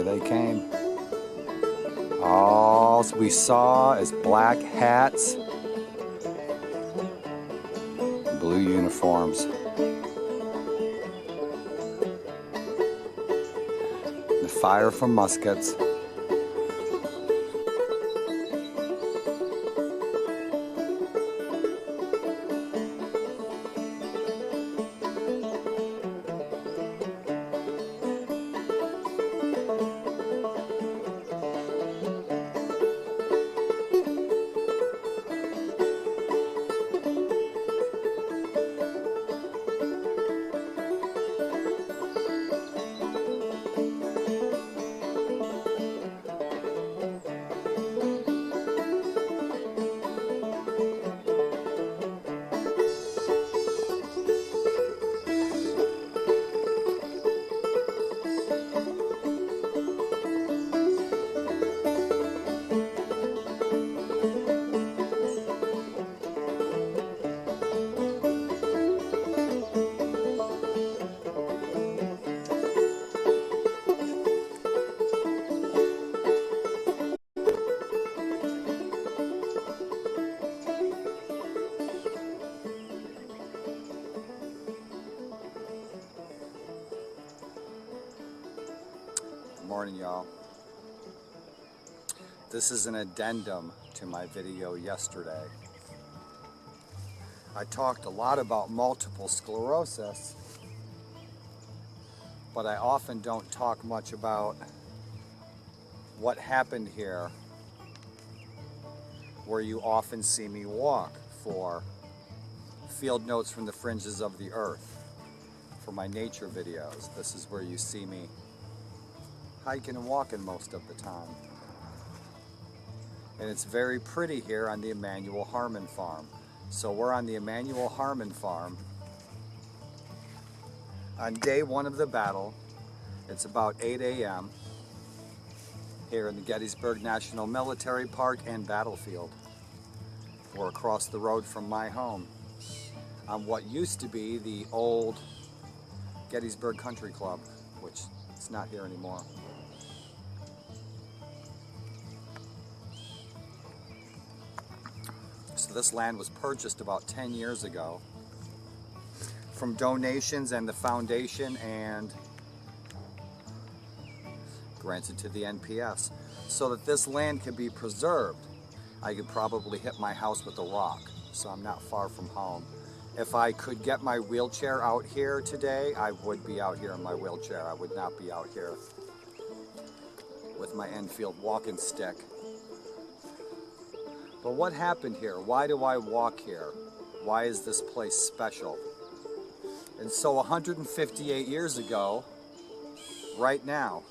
Here they came. All we saw is black hats, blue uniforms. The fire from muskets. Morning, y'all. This is an addendum to my video yesterday. I talked a lot about multiple sclerosis, but I often don't talk much about what happened here, where you often see me walk for field notes from the fringes of the earth, for my nature videos. This is where you see me hiking and walking most of the time. And it's very pretty here on the Emanuel Harmon farm. So we're on the Emanuel Harmon farm on day one of the battle. It's about 8 a.m. here in the Gettysburg National Military Park and Battlefield. We're across the road from my home on what used to be the old Gettysburg Country Club, which it's not here anymore. So this land was purchased about 10 years ago from donations and the foundation, and granted to the NPS so that this land could be preserved. I could probably hit my house with a rock, so I'm not far from home. If I could get my wheelchair out here today, I would be out here in my wheelchair. I would not be out here with my Enfield walking stick. But what happened here? Why do I walk here? Why is this place special? And so 158 years ago, right now,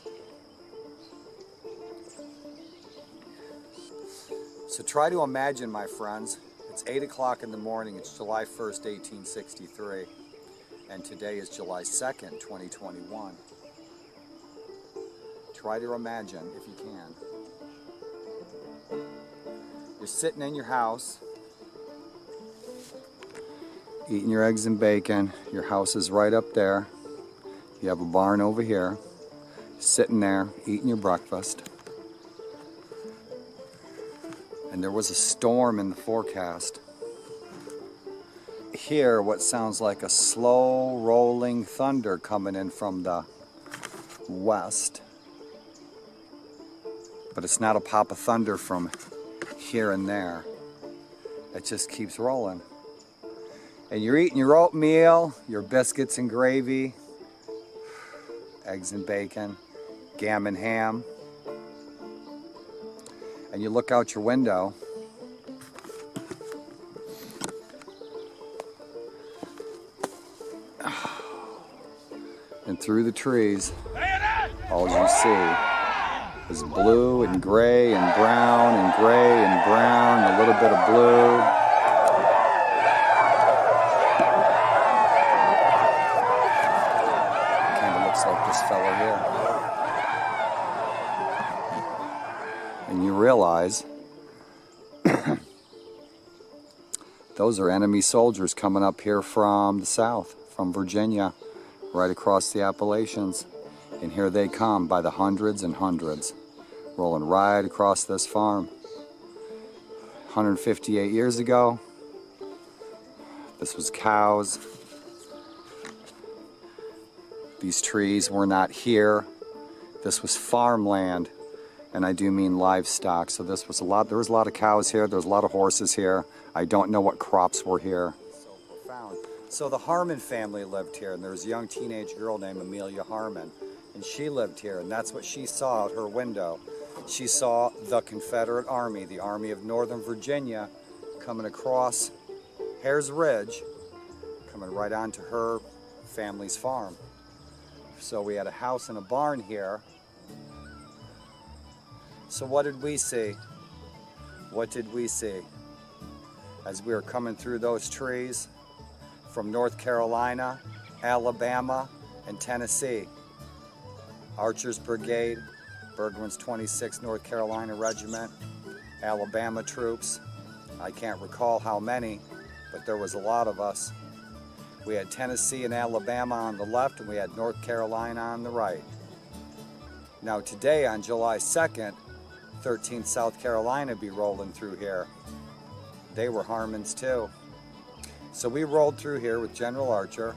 so try to imagine, my friends, it's 8 o'clock in the morning, it's July 1st, 1863, and today is July 2nd, 2021. Try to imagine, if you can. You're sitting in your house, eating your eggs and bacon. Your house is right up there. You have a barn over here. Sitting there, eating your breakfast. And there was a storm in the forecast. Hear what sounds like a slow rolling thunder coming in from the west. But it's not a pop of thunder from here and there. It just keeps rolling. And you're eating your oatmeal, your biscuits and gravy, eggs and bacon, gammon ham. And you look out your window, and through the trees, all you see is blue and gray and brown and gray and brown, a little bit of blue. Kind of looks like this fellow here. And you realize those are enemy soldiers coming up here from the south, from Virginia, right across the Appalachians. And here they come by the hundreds and hundreds, rolling right across this farm. 158 years ago, this was cows. These trees were not here. This was farmland, and I do mean livestock. So this was there was a lot of cows here, there was a lot of horses here. I don't know what crops were here. So profound. So the Harmon family lived here, and there was a young teenage girl named Amelia Harmon, and she lived here, and that's what she saw out her window. She saw the Confederate Army, the Army of Northern Virginia, coming across Hare's Ridge, coming right onto her family's farm. So we had a house and a barn here. So what did we see? What did we see? As we were coming through those trees from North Carolina, Alabama, and Tennessee. Archers Brigade, Bergman's 26th North Carolina Regiment, Alabama troops. I can't recall how many, but there was a lot of us. We had Tennessee and Alabama on the left, and we had North Carolina on the right. Now today, on July 2nd, 13th South Carolina be rolling through here. They were Harmons too. So we rolled through here with General Archer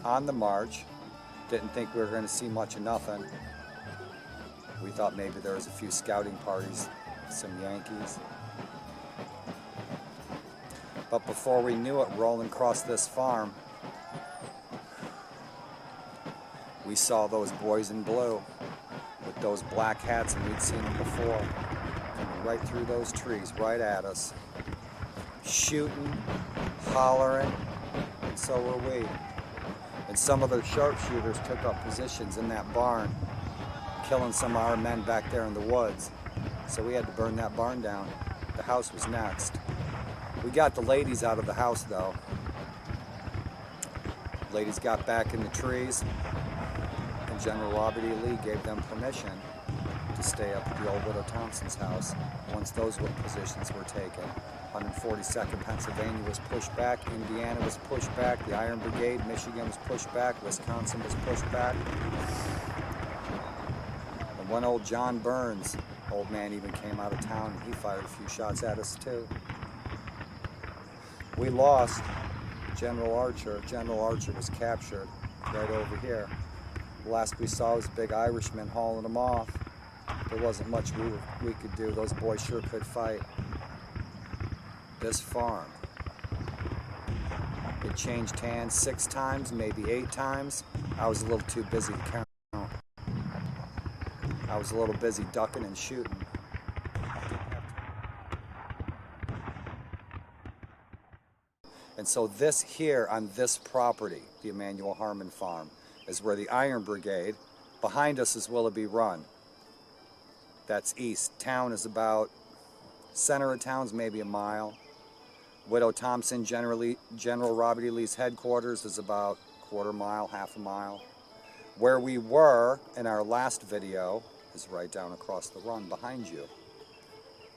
on the march. Didn't think we were going to see much of nothing. We thought maybe there was a few scouting parties, some Yankees. But before we knew it, rolling across this farm, we saw those boys in blue with those black hats, and we'd seen them before, coming right through those trees, right at us, shooting, hollering, and so were we. And some of the sharpshooters took up positions in that barn, killing some of our men back there in the woods. So we had to burn that barn down. The house was next. We got the ladies out of the house though. Ladies got back in the trees, and General Robert E. Lee gave them permission to stay up at the old Widow Thompson's house once those positions were taken. 142nd Pennsylvania was pushed back, Indiana was pushed back, the Iron Brigade, Michigan was pushed back, Wisconsin was pushed back. And one old John Burns, old man, even came out of town, and he fired a few shots at us too. We lost General Archer. General Archer was captured right over here. The last we saw was a big Irishman hauling him off. There wasn't much we could do. Those boys sure could fight. This farm, it changed hands 6 times, maybe 8 times. I was a little too busy to count. I was a little busy ducking and shooting. And so this here on this property, the Emanuel Harmon Farm, is where the Iron Brigade, behind us is Willoughby Run. That's east. Town is about, center of town's maybe a mile. Widow Thompson, General Robert E. Lee's headquarters is about a quarter mile, half a mile. Where we were in our last video is right down across the run behind you.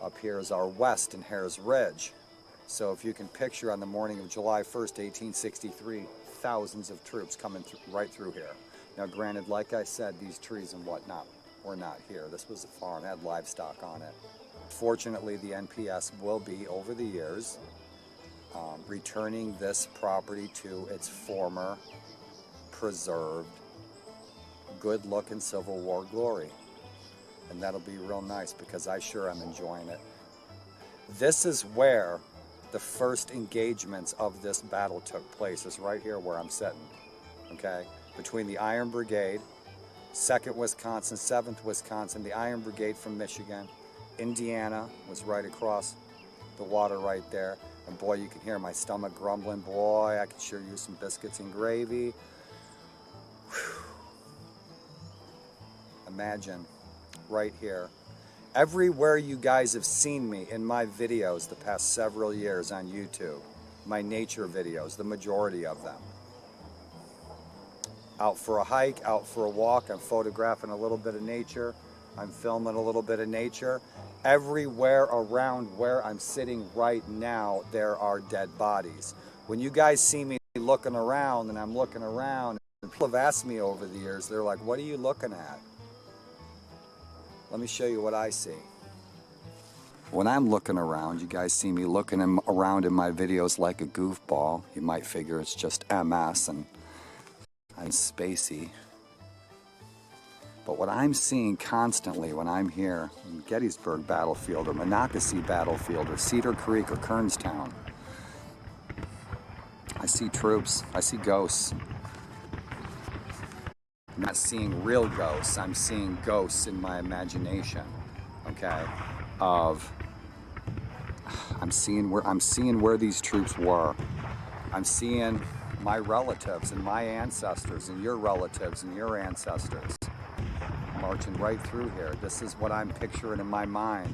Up here is our west in Hare's Ridge. So if you can picture on the morning of July 1st, 1863, thousands of troops coming right through here. Now granted, like I said, these trees and whatnot were not here. This was a farm, had livestock on it. Fortunately, the NPS will be, over the years, returning this property to its former, preserved, good-looking Civil War glory. And that'll be real nice because I sure am enjoying it. This is where the first engagements of this battle took place, is right here where I'm sitting, okay? Between the Iron Brigade, 2nd Wisconsin, 7th Wisconsin, the Iron Brigade from Michigan, Indiana was right across the water right there. And boy, you can hear my stomach grumbling. Boy, I could sure use some biscuits and gravy. Whew. Imagine, right here. Everywhere you guys have seen me in my videos the past several years on YouTube, my nature videos, the majority of them. Out for a hike, out for a walk, I'm photographing a little bit of nature, I'm filming a little bit of nature. Everywhere around where I'm sitting right now, there are dead bodies. When you guys see me looking around and I'm looking around People have asked me over the years, they're like, what are you looking at? Let me show you what I see. When I'm looking around, you guys see me looking around in my videos like a goofball. You might figure it's just MS and I'm spacey. But what I'm seeing constantly when I'm here in Gettysburg Battlefield or Monocacy Battlefield or Cedar Creek or Kernstown, I see troops, I see ghosts. I'm not seeing real ghosts, I'm seeing ghosts in my imagination, okay? I'm seeing where these troops were. I'm seeing my relatives and my ancestors and your relatives and your ancestors marching right through here. This is what I'm picturing in my mind.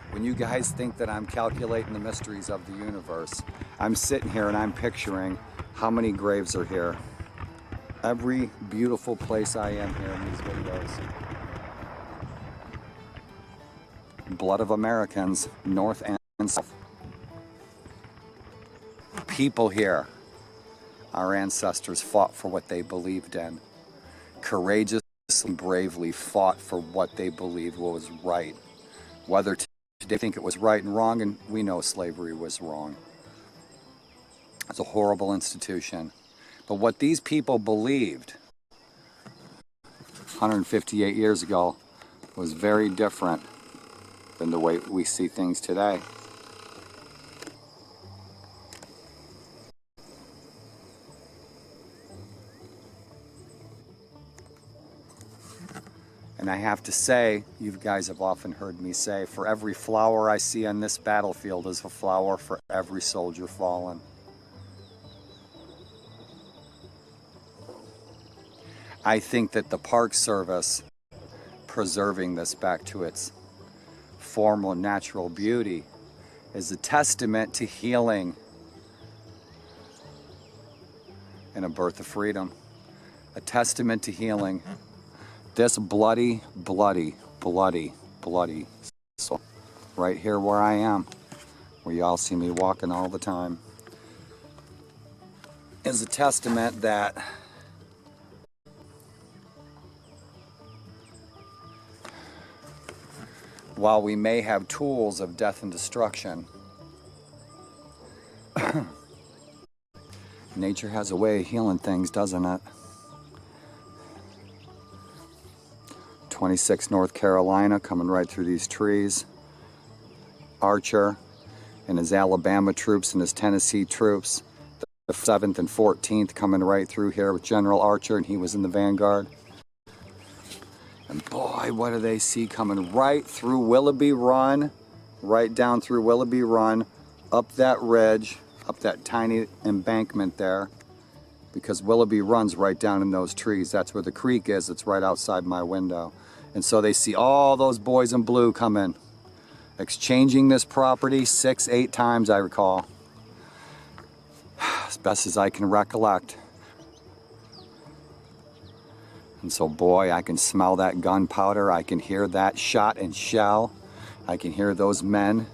When you guys think that I'm calculating the mysteries of the universe, I'm sitting here and I'm picturing how many graves are here. Every beautiful place I am here in these videos. Blood of Americans, north and south. People here, our ancestors fought for what they believed in. Courageously and bravely fought for what they believed was right. Whether they think it was right and wrong, and we know slavery was wrong. It's a horrible institution. But what these people believed 158 years ago was very different than the way we see things today. And I have to say, you guys have often heard me say, for every flower I see on this battlefield is a flower for every soldier fallen. I think that the Park Service preserving this back to its formal natural beauty is a testament to healing and a birth of freedom. A testament to healing. This bloody, bloody, bloody, bloody soul right here where I am, where y'all see me walking all the time, is a testament that while we may have tools of death and destruction, nature has a way of healing things, doesn't it? 26 North Carolina coming right through these trees. Archer and his Alabama troops and his Tennessee troops. The 7th and 14th coming right through here with General Archer, and he was in the vanguard. And boy, what do they see coming right through Willoughby Run, right down through Willoughby Run, up that ridge, up that tiny embankment there, because Willoughby runs right down in those trees. That's where the creek is. It's right outside my window. And so they see all those boys in blue coming, exchanging this property 6, 8 times, I recall, as best as I can recollect. And so, boy, I can smell that gunpowder. I can hear that shot and shell. I can hear those men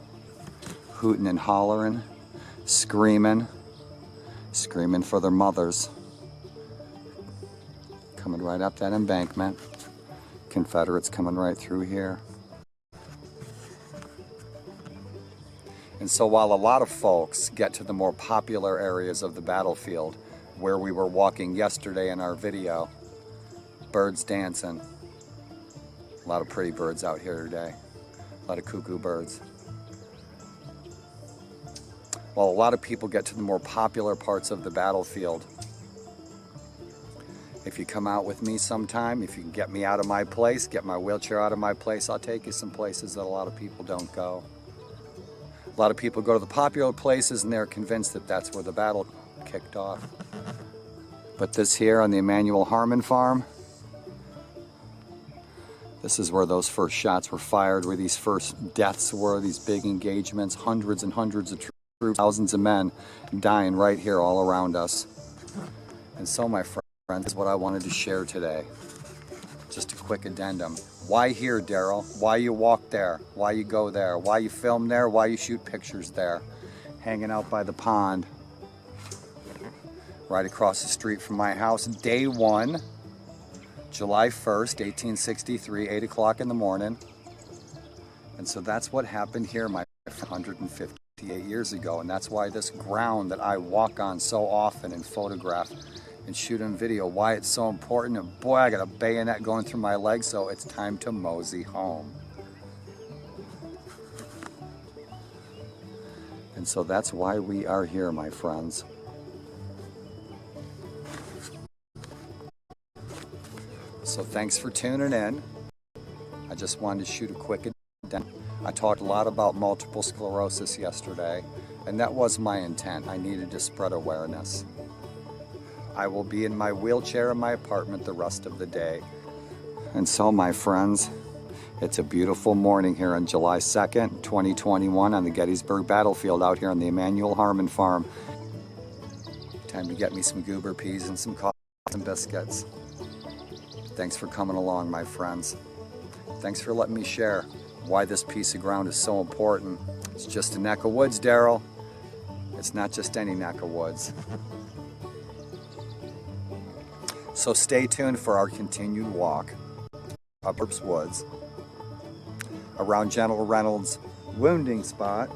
hooting and hollering, screaming for their mothers. Coming right up that embankment. Confederates coming right through here. And so while a lot of folks get to the more popular areas of the battlefield, where we were walking yesterday in our video, birds dancing. A lot of pretty birds out here today. A lot of cuckoo birds. While a lot of people get to the more popular parts of the battlefield, if you come out with me sometime, if you can get me out of my place, get my wheelchair out of my place, I'll take you some places that a lot of people don't go. A lot of people go to the popular places and they're convinced that that's where the battle kicked off. But this here on the Emanuel Harmon farm, this is where those first shots were fired, where these first deaths were, these big engagements, hundreds and hundreds of troops, thousands of men dying right here all around us. And so, my friends, is what I wanted to share today. Just a quick addendum. Why here, Daryl? Why you walk there? Why you go there? Why you film there? Why you shoot pictures there? Hanging out by the pond. right across the street from my house. Day one, July 1st, 1863, 8 o'clock in the morning. And so that's what happened here, my 158 years ago. And that's why this ground that I walk on so often and photograph and shoot in video, why it's so important. And boy, I got a bayonet going through my leg, so it's time to mosey home. And so that's why we are here, my friends. So thanks for tuning in. I just wanted to shoot a quick addendum. I talked a lot about multiple sclerosis yesterday, and that was my intent. I needed to spread awareness. I will be in my wheelchair in my apartment the rest of the day. And so, my friends, it's a beautiful morning here on July 2nd, 2021 on the Gettysburg battlefield out here on the Emanuel Harmon farm. Time to get me some goober peas and some coffee and biscuits. Thanks for coming along, my friends. Thanks for letting me share why this piece of ground is so important. It's just a neck of woods, Daryl. It's not just any neck of woods. So stay tuned for our continued walk up Earp's Woods, around General Reynolds' wounding spot,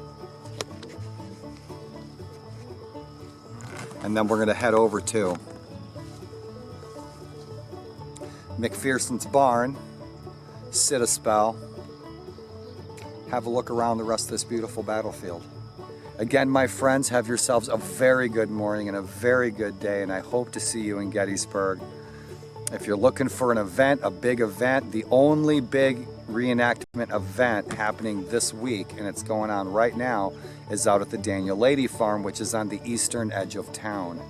and then we're going to head over to McPherson's barn, sit a spell, have a look around the rest of this beautiful battlefield. Again, my friends, have yourselves a very good morning and a very good day, and I hope to see you in Gettysburg. If you're looking for an event, a big event, the only big reenactment event happening this week, and it's going on right now, is out at the Daniel Lady Farm, which is on the eastern edge of town.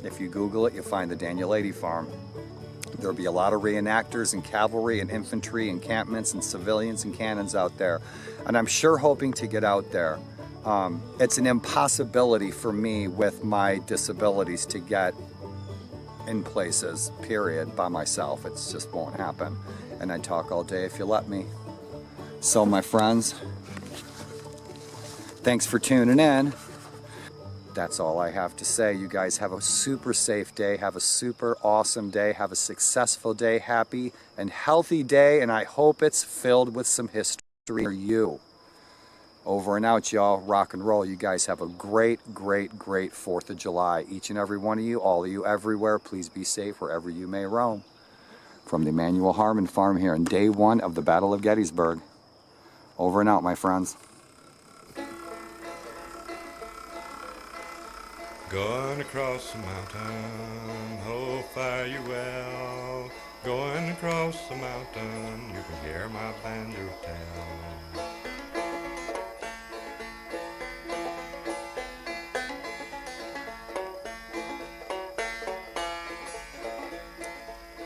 If you Google it, you'll find the Daniel Lady Farm. There'll be a lot of reenactors and cavalry and infantry encampments and civilians and cannons out there. And I'm sure hoping to get out there. It's an impossibility for me with my disabilities to get in places, period, by myself. It just won't happen. And I talk all day if you let me. So my friends, thanks for tuning in. That's all I have to say. You guys have a super safe day. Have a super awesome day. Have a successful day. Happy and healthy day. And I hope it's filled with some history for you. Over and out, y'all. Rock and roll. You guys have a great, great, great 4th of July. Each and every one of you, all of you everywhere, please be safe wherever you may roam. From the Emanuel Harmon farm here on day one of the Battle of Gettysburg. Over and out, my friends. Going across the mountain, oh, fare you well. Going across the mountain, you can hear my banjo tell.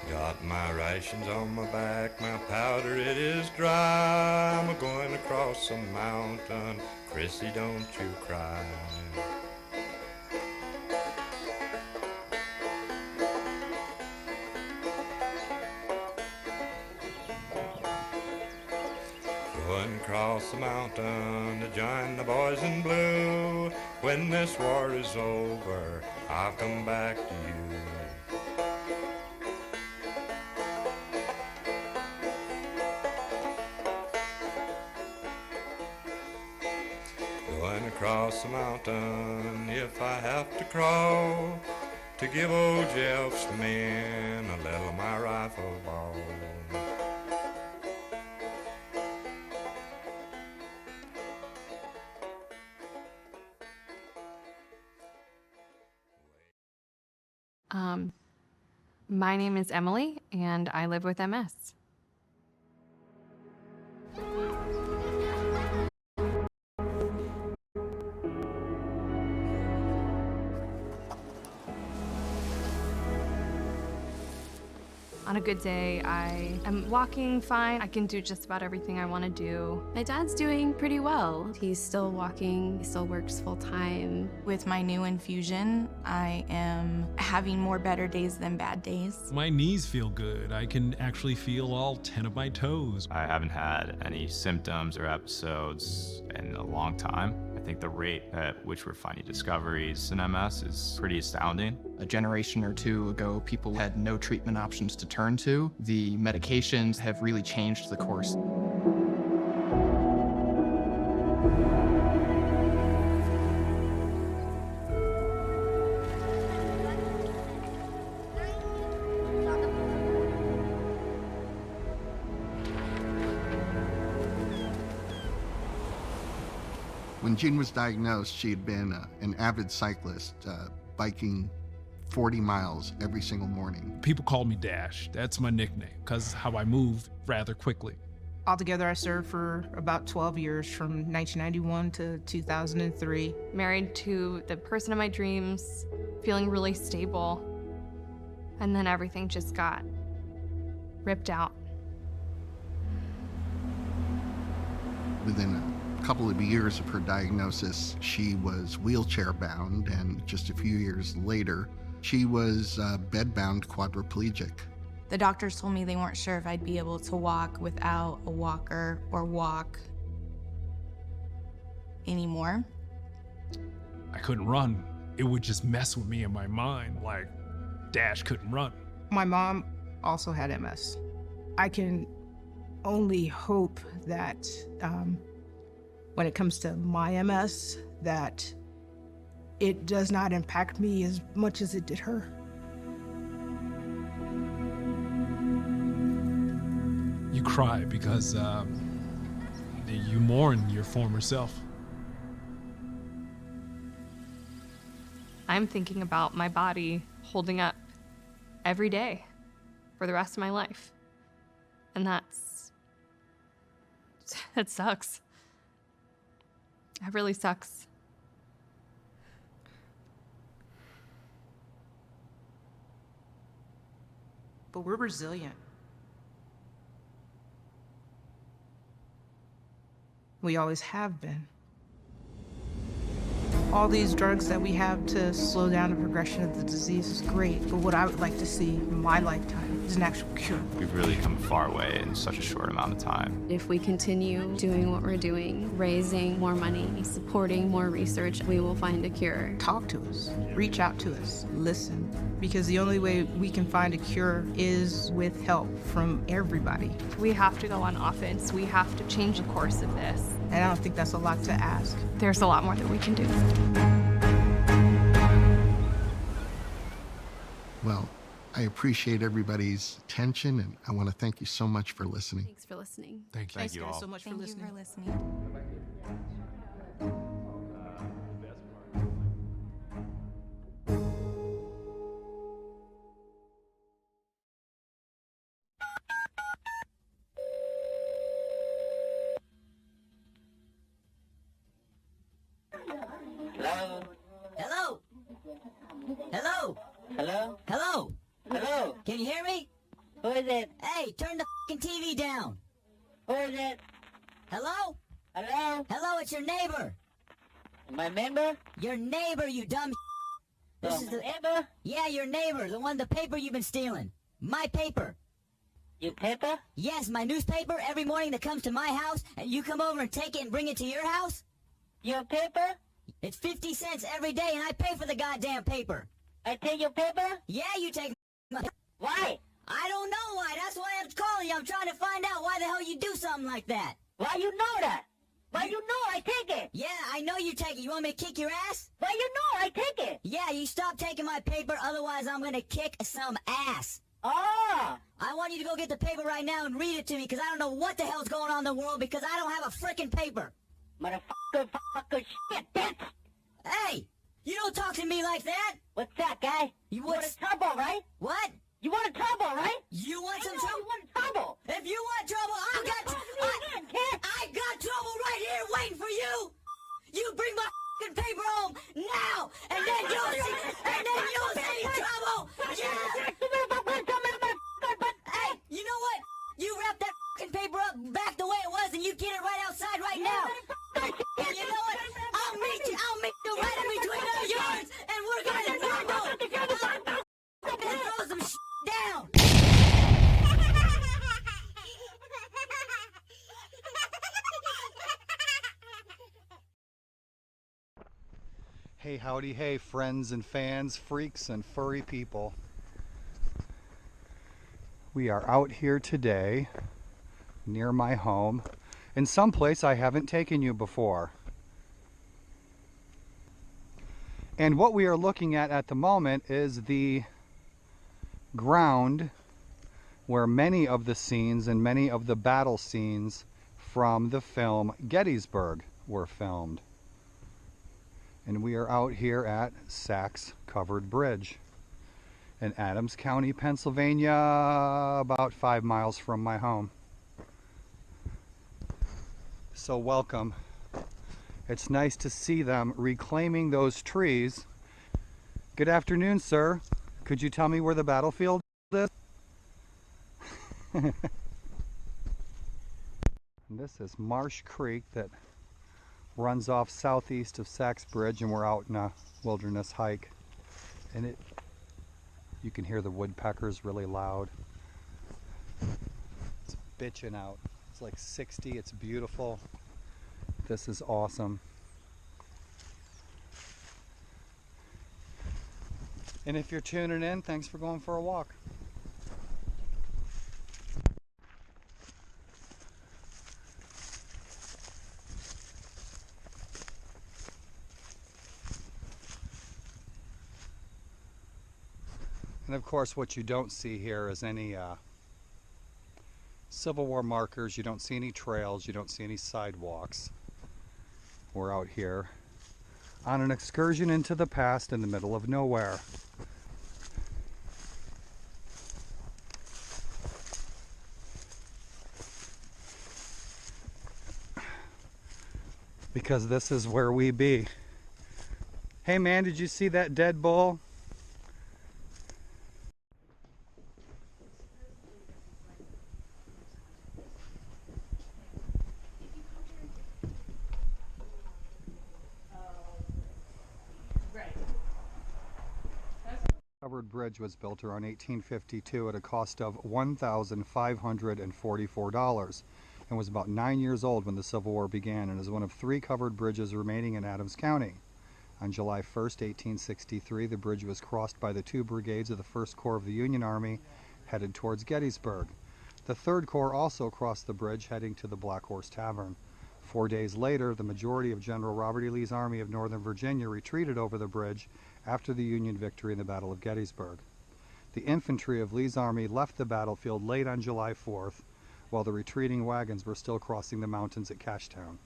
Got my rations on my back, my powder it is dry. I'm going across the mountain, Chrissy, don't you cry. Going across the mountain to join the boys in blue. When this war is over, I'll come back to you. Going across the mountain, if I have to crawl, to give old Jeff's men a little of my rifle ball. My name is Emily, and I live with MS. On a good day, I am walking fine. I can do just about everything I want to do. My dad's doing pretty well. He's still walking, he still works full time. With my new infusion, I am having more better days than bad days. My knees feel good. I can actually feel all 10 of my toes. I haven't had any symptoms or episodes in a long time. I think the rate at which we're finding discoveries in MS is pretty astounding. A generation or two ago, people had no treatment options to turn to. The medications have really changed the course. When Jean was diagnosed, she had been an avid cyclist, biking 40 miles every single morning. People call me Dash. That's my nickname, because how I move rather quickly. Altogether, I served for about 12 years, from 1991 to 2003. Married to the person of my dreams, feeling really stable. And then everything just got ripped out. Within a couple of years of her diagnosis, she was wheelchair bound, and just a few years later, she was bed-bound quadriplegic. The doctors told me they weren't sure if I'd be able to walk without a walker or walk anymore. I couldn't run. It would just mess with me in my mind, like Dash couldn't run. My mom also had MS. I can only hope that when it comes to my MS, that it does not impact me as much as it did her. You cry because you mourn your former self. I'm thinking about my body holding up every day for the rest of my life. And that sucks. It really sucks. But we're resilient. We always have been. All these drugs that we have to slow down the progression of the disease is great, but what I would like to see in my lifetime is an actual cure. We've really come a far way in such a short amount of time. If we continue doing what we're doing, raising more money, supporting more research, we will find a cure. Talk to us, reach out to us, listen, because the only way we can find a cure is with help from everybody. We have to go on offense. We have to change the course of this. And I don't think that's a lot to ask. There's a lot more that we can do. Well, I appreciate everybody's attention, and I want to thank you so much for listening. Thanks for listening. Thank you. Thanks, you guys, all. so much Thank for you listening. for listening. Hello? Hello? Hello? Hello? Hello? Hello? Can you hear me? Who is it? Hey, turn the f***ing TV down. Who is it? Hello? Hello? Hello, it's your neighbor. My neighbor? Your neighbor, you dumb This is the neighbor? Yeah, your neighbor, the one, the paper you've been stealing. My paper. Your paper? Yes, my newspaper every morning that comes to my house, and you come over and take it and bring it to your house? Your paper? It's 50 cents every day, and I pay for the goddamn paper. I take your paper? Yeah, you take my... Why? I don't know why. That's why I'm calling you. I'm trying to find out why the hell you do something like that. Why you know that? Why you know I take it? Yeah, I know you take it. You want me to kick your ass? Why you know I take it? Yeah, you stop taking my paper, otherwise I'm gonna kick some ass. Oh! I want you to go get the paper right now and read it to me, because I don't know what the hell's going on in the world, because I don't have a frickin' paper. Motherfucker, shit, bitch! Hey! You don't talk to me like that! What's that, guy? You want trouble, right? What? You want trouble, right? You want some trouble? You want trouble! If you want trouble, I got trouble right here waiting for you! You bring my f***ing paper home now, and then you'll see trouble! Yeah! Hey, you know what? You wrap that f***ing paper up back the way it was, and you get it right outside right now! And you know what? I'll meet you right in between our yards, and we're gonna throw some howdy, hey, friends and fans, freaks and furry people. We are out here today near my home in some place I haven't taken you before. And what we are looking at the moment is the ground where many of the scenes and many of the battle scenes from the film Gettysburg were filmed. And we are out here at Sachs Covered Bridge in Adams County, Pennsylvania, about 5 miles from my home. So welcome. It's nice to see them reclaiming those trees. Good afternoon, sir. Could you tell me where the battlefield is? And this is Marsh Creek that runs off southeast of Sachs Bridge, and we're out in a wilderness hike. And you can hear the woodpeckers really loud. It's bitching out. It's like 60, it's beautiful. This is awesome. And if you're tuning in, thanks for going for a walk. And of course, what you don't see here is any Civil War markers. You don't see any trails. You don't see any sidewalks. We're out here on an excursion into the past in the middle of nowhere. Because this is where we be. Hey man, did you see that dead bull? Covered Bridge was built around 1852 at a cost of $1,544 and was about 9 years old when the Civil War began, and is one of 3 covered bridges remaining in Adams County. On July 1st, 1863, the bridge was crossed by the 2 brigades of the 1st Corps of the Union Army headed towards Gettysburg. The 3rd Corps also crossed the bridge heading to the Black Horse Tavern. 4 days later, the majority of General Robert E. Lee's Army of Northern Virginia retreated over the bridge after the Union victory in the Battle of Gettysburg. The infantry of Lee's army left the battlefield late on July 4th, while the retreating wagons were still crossing the mountains at Cashtown.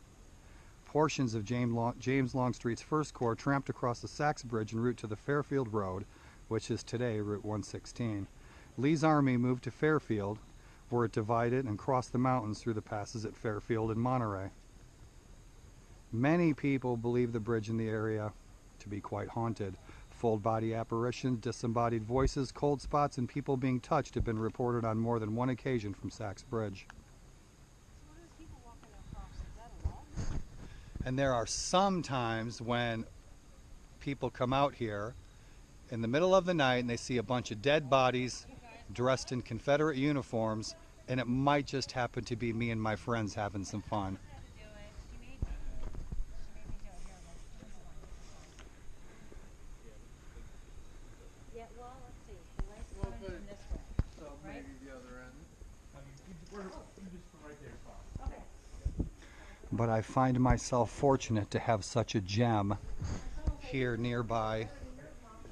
Portions of James Longstreet's 1st Corps tramped across the Sachs Bridge en route to the Fairfield Road, which is today Route 116. Lee's army moved to Fairfield, where it divided and crossed the mountains through the passes at Fairfield and Monterey. Many people believe the bridge in the area to be quite haunted. Full body apparitions, disembodied voices, cold spots, and people being touched have been reported on more than one occasion from Sachs Bridge. And there are some times when people come out here in the middle of the night and they see a bunch of dead bodies dressed in Confederate uniforms, and it might just happen to be me and my friends having some fun. But I find myself fortunate to have such a gem here nearby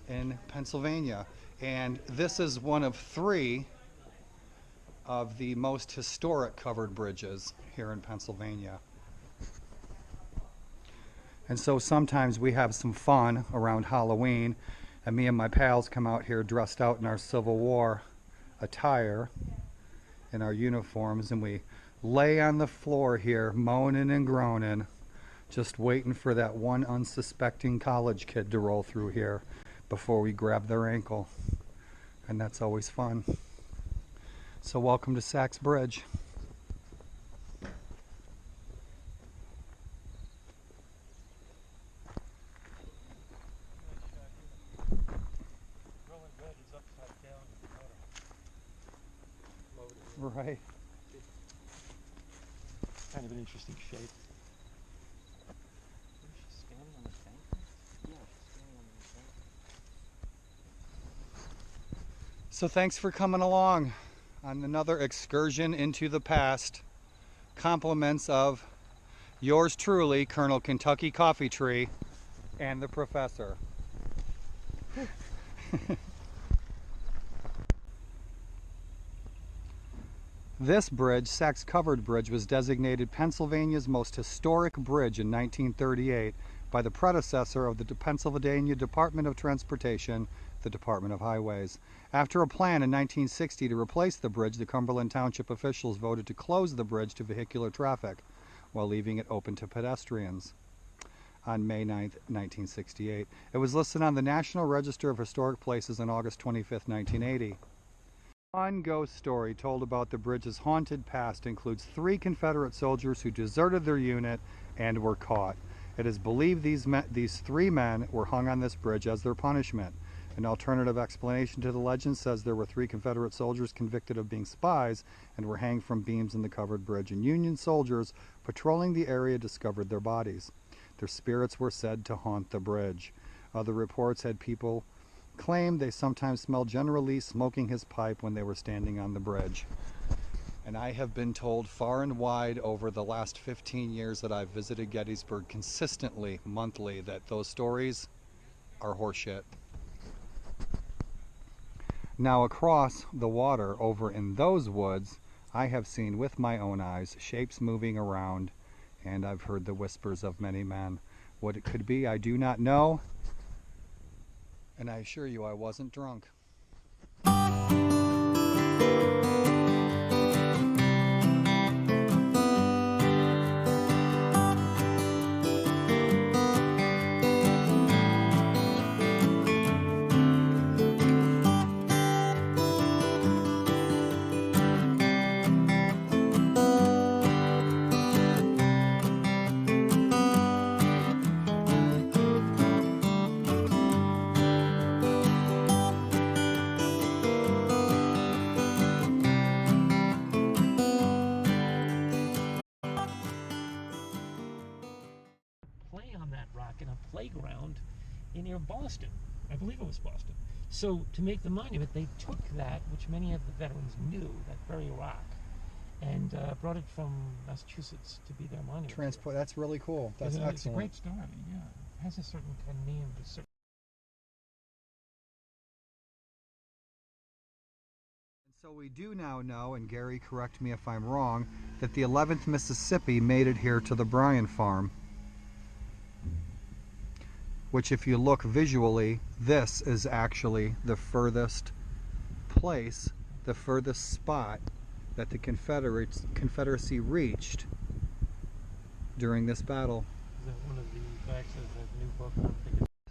in Pennsylvania. And this is one of 3 of the most historic covered bridges here in Pennsylvania. And so sometimes we have some fun around Halloween, and me and my pals come out here dressed out in our Civil War attire, in our uniforms, and we lay on the floor here moaning and groaning, just waiting for that one unsuspecting college kid to roll through here before we grab their ankle. And that's always fun. So welcome to Sachs Bridge. Right. Kind of an interesting shape. Is she standing on the bank? Yeah, she's So thanks for coming along on another excursion into the past. Compliments of yours truly, Colonel Kentucky Coffee Tree, and the professor. This bridge, Sachs Covered Bridge, was designated Pennsylvania's most historic bridge in 1938 by the predecessor of the Pennsylvania Department of Transportation, the Department of Highways. After a plan in 1960 to replace the bridge, the Cumberland Township officials voted to close the bridge to vehicular traffic while leaving it open to pedestrians. On May 9, 1968. It was listed on the National Register of Historic Places on August 25, 1980. One ghost story told about the bridge's haunted past includes 3 Confederate soldiers who deserted their unit and were caught. It is believed these 3 men were hung on this bridge as their punishment. An alternative explanation to the legend says there were 3 Confederate soldiers convicted of being spies and were hanged from beams in the covered bridge, and Union soldiers patrolling the area discovered their bodies. Their spirits were said to haunt the bridge. Other reports had people claim they sometimes smelled General Lee smoking his pipe when they were standing on the bridge. And I have been told far and wide over the last 15 years that I've visited Gettysburg consistently, monthly, that those stories are horseshit. Now across the water over in those woods, I have seen with my own eyes shapes moving around, and I've heard the whispers of many men. What it could be, I do not know. And I assure you I wasn't drunk. In a playground near Boston. I believe it was Boston. So to make the monument, they took that, which many of the veterans knew, that very rock, and brought it from Massachusetts to be their monument. Transport, that's really cool. That's excellent. It's a great story, yeah. It has a certain kind of name. So we do now know, and Gary, correct me if I'm wrong, that the 11th Mississippi made it here to the Bryan Farm. Which, if you look visually, this is actually the furthest place, the furthest spot that the Confederacy reached during this battle. Is that one of the backs of that new book?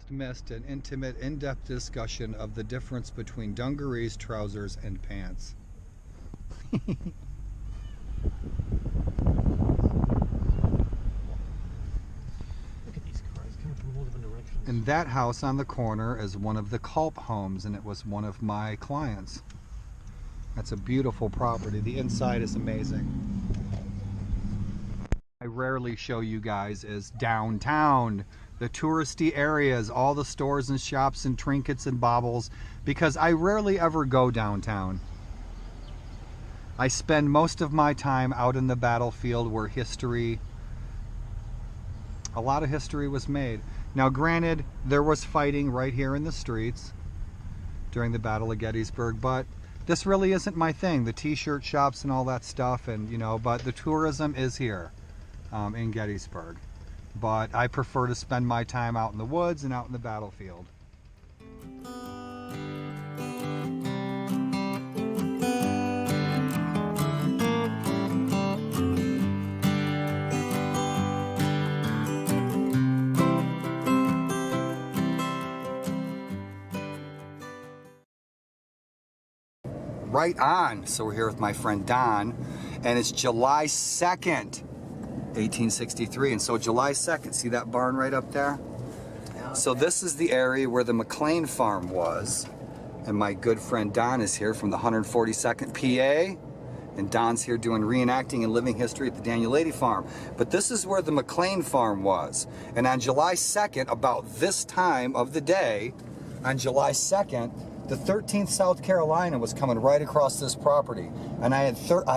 Missed an intimate, in-depth discussion of the difference between dungarees, trousers, and pants. And that house on the corner is one of the Culp homes, and it was one of my clients. That's a beautiful property. The inside is amazing. I rarely show you guys is downtown, the touristy areas, all the stores and shops and trinkets and baubles, because I rarely ever go downtown. I spend most of my time out in the battlefield where a lot of history was made. Now granted, there was fighting right here in the streets during the Battle of Gettysburg, but this really isn't my thing. The t-shirt shops and all that stuff, and but the tourism is here in Gettysburg. But I prefer to spend my time out in the woods and out in the battlefield. Right on. So we're here with my friend Don, and it's July 2nd, 1863. And so July 2nd, see that barn right up there? So this is the area where the McLean farm was. And my good friend Don is here from the 142nd PA. And Don's here doing reenacting and living history at the Daniel Lady Farm. But this is where the McLean farm was. And on July 2nd, about this time of the day, on July 2nd, The 13th South Carolina was coming right across this property, and I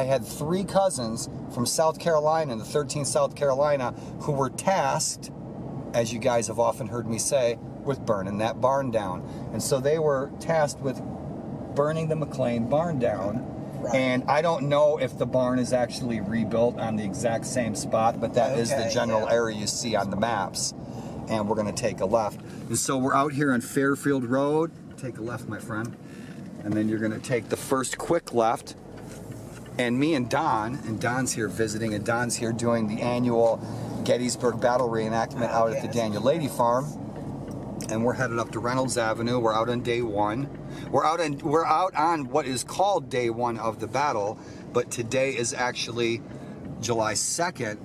had 3 cousins from South Carolina and the 13th South Carolina who were tasked, as you guys have often heard me say, with burning that barn down. And so they were tasked with burning the McLean barn down. Right. And I don't know if the barn is actually rebuilt on the exact same spot, but that is the general area you see on the maps. And we're going to take a left. And so we're out here on Fairfield Road. Take a left, my friend. And then you're going to take the first quick left. And me and Don's here visiting, and Don's here doing the annual Gettysburg Battle reenactment out at the Daniel Lady Farm. And we're headed up to Reynolds Avenue. We're out on day 1. We're out on what is called day 1 of the battle, but today is actually July 2nd.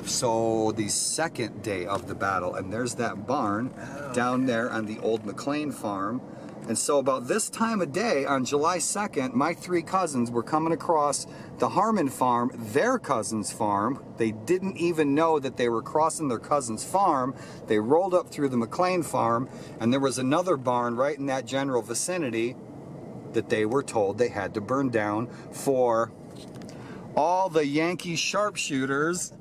So the second day of the battle, and there's that barn down there on the old McLean farm. And so about this time of day on July 2nd, my 3 cousins were coming across the Harmon farm, their cousin's farm. They didn't even know that they were crossing their cousin's farm. They rolled up through the McLean farm, and there was another barn right in that general vicinity that they were told they had to burn down for all the Yankee sharpshooters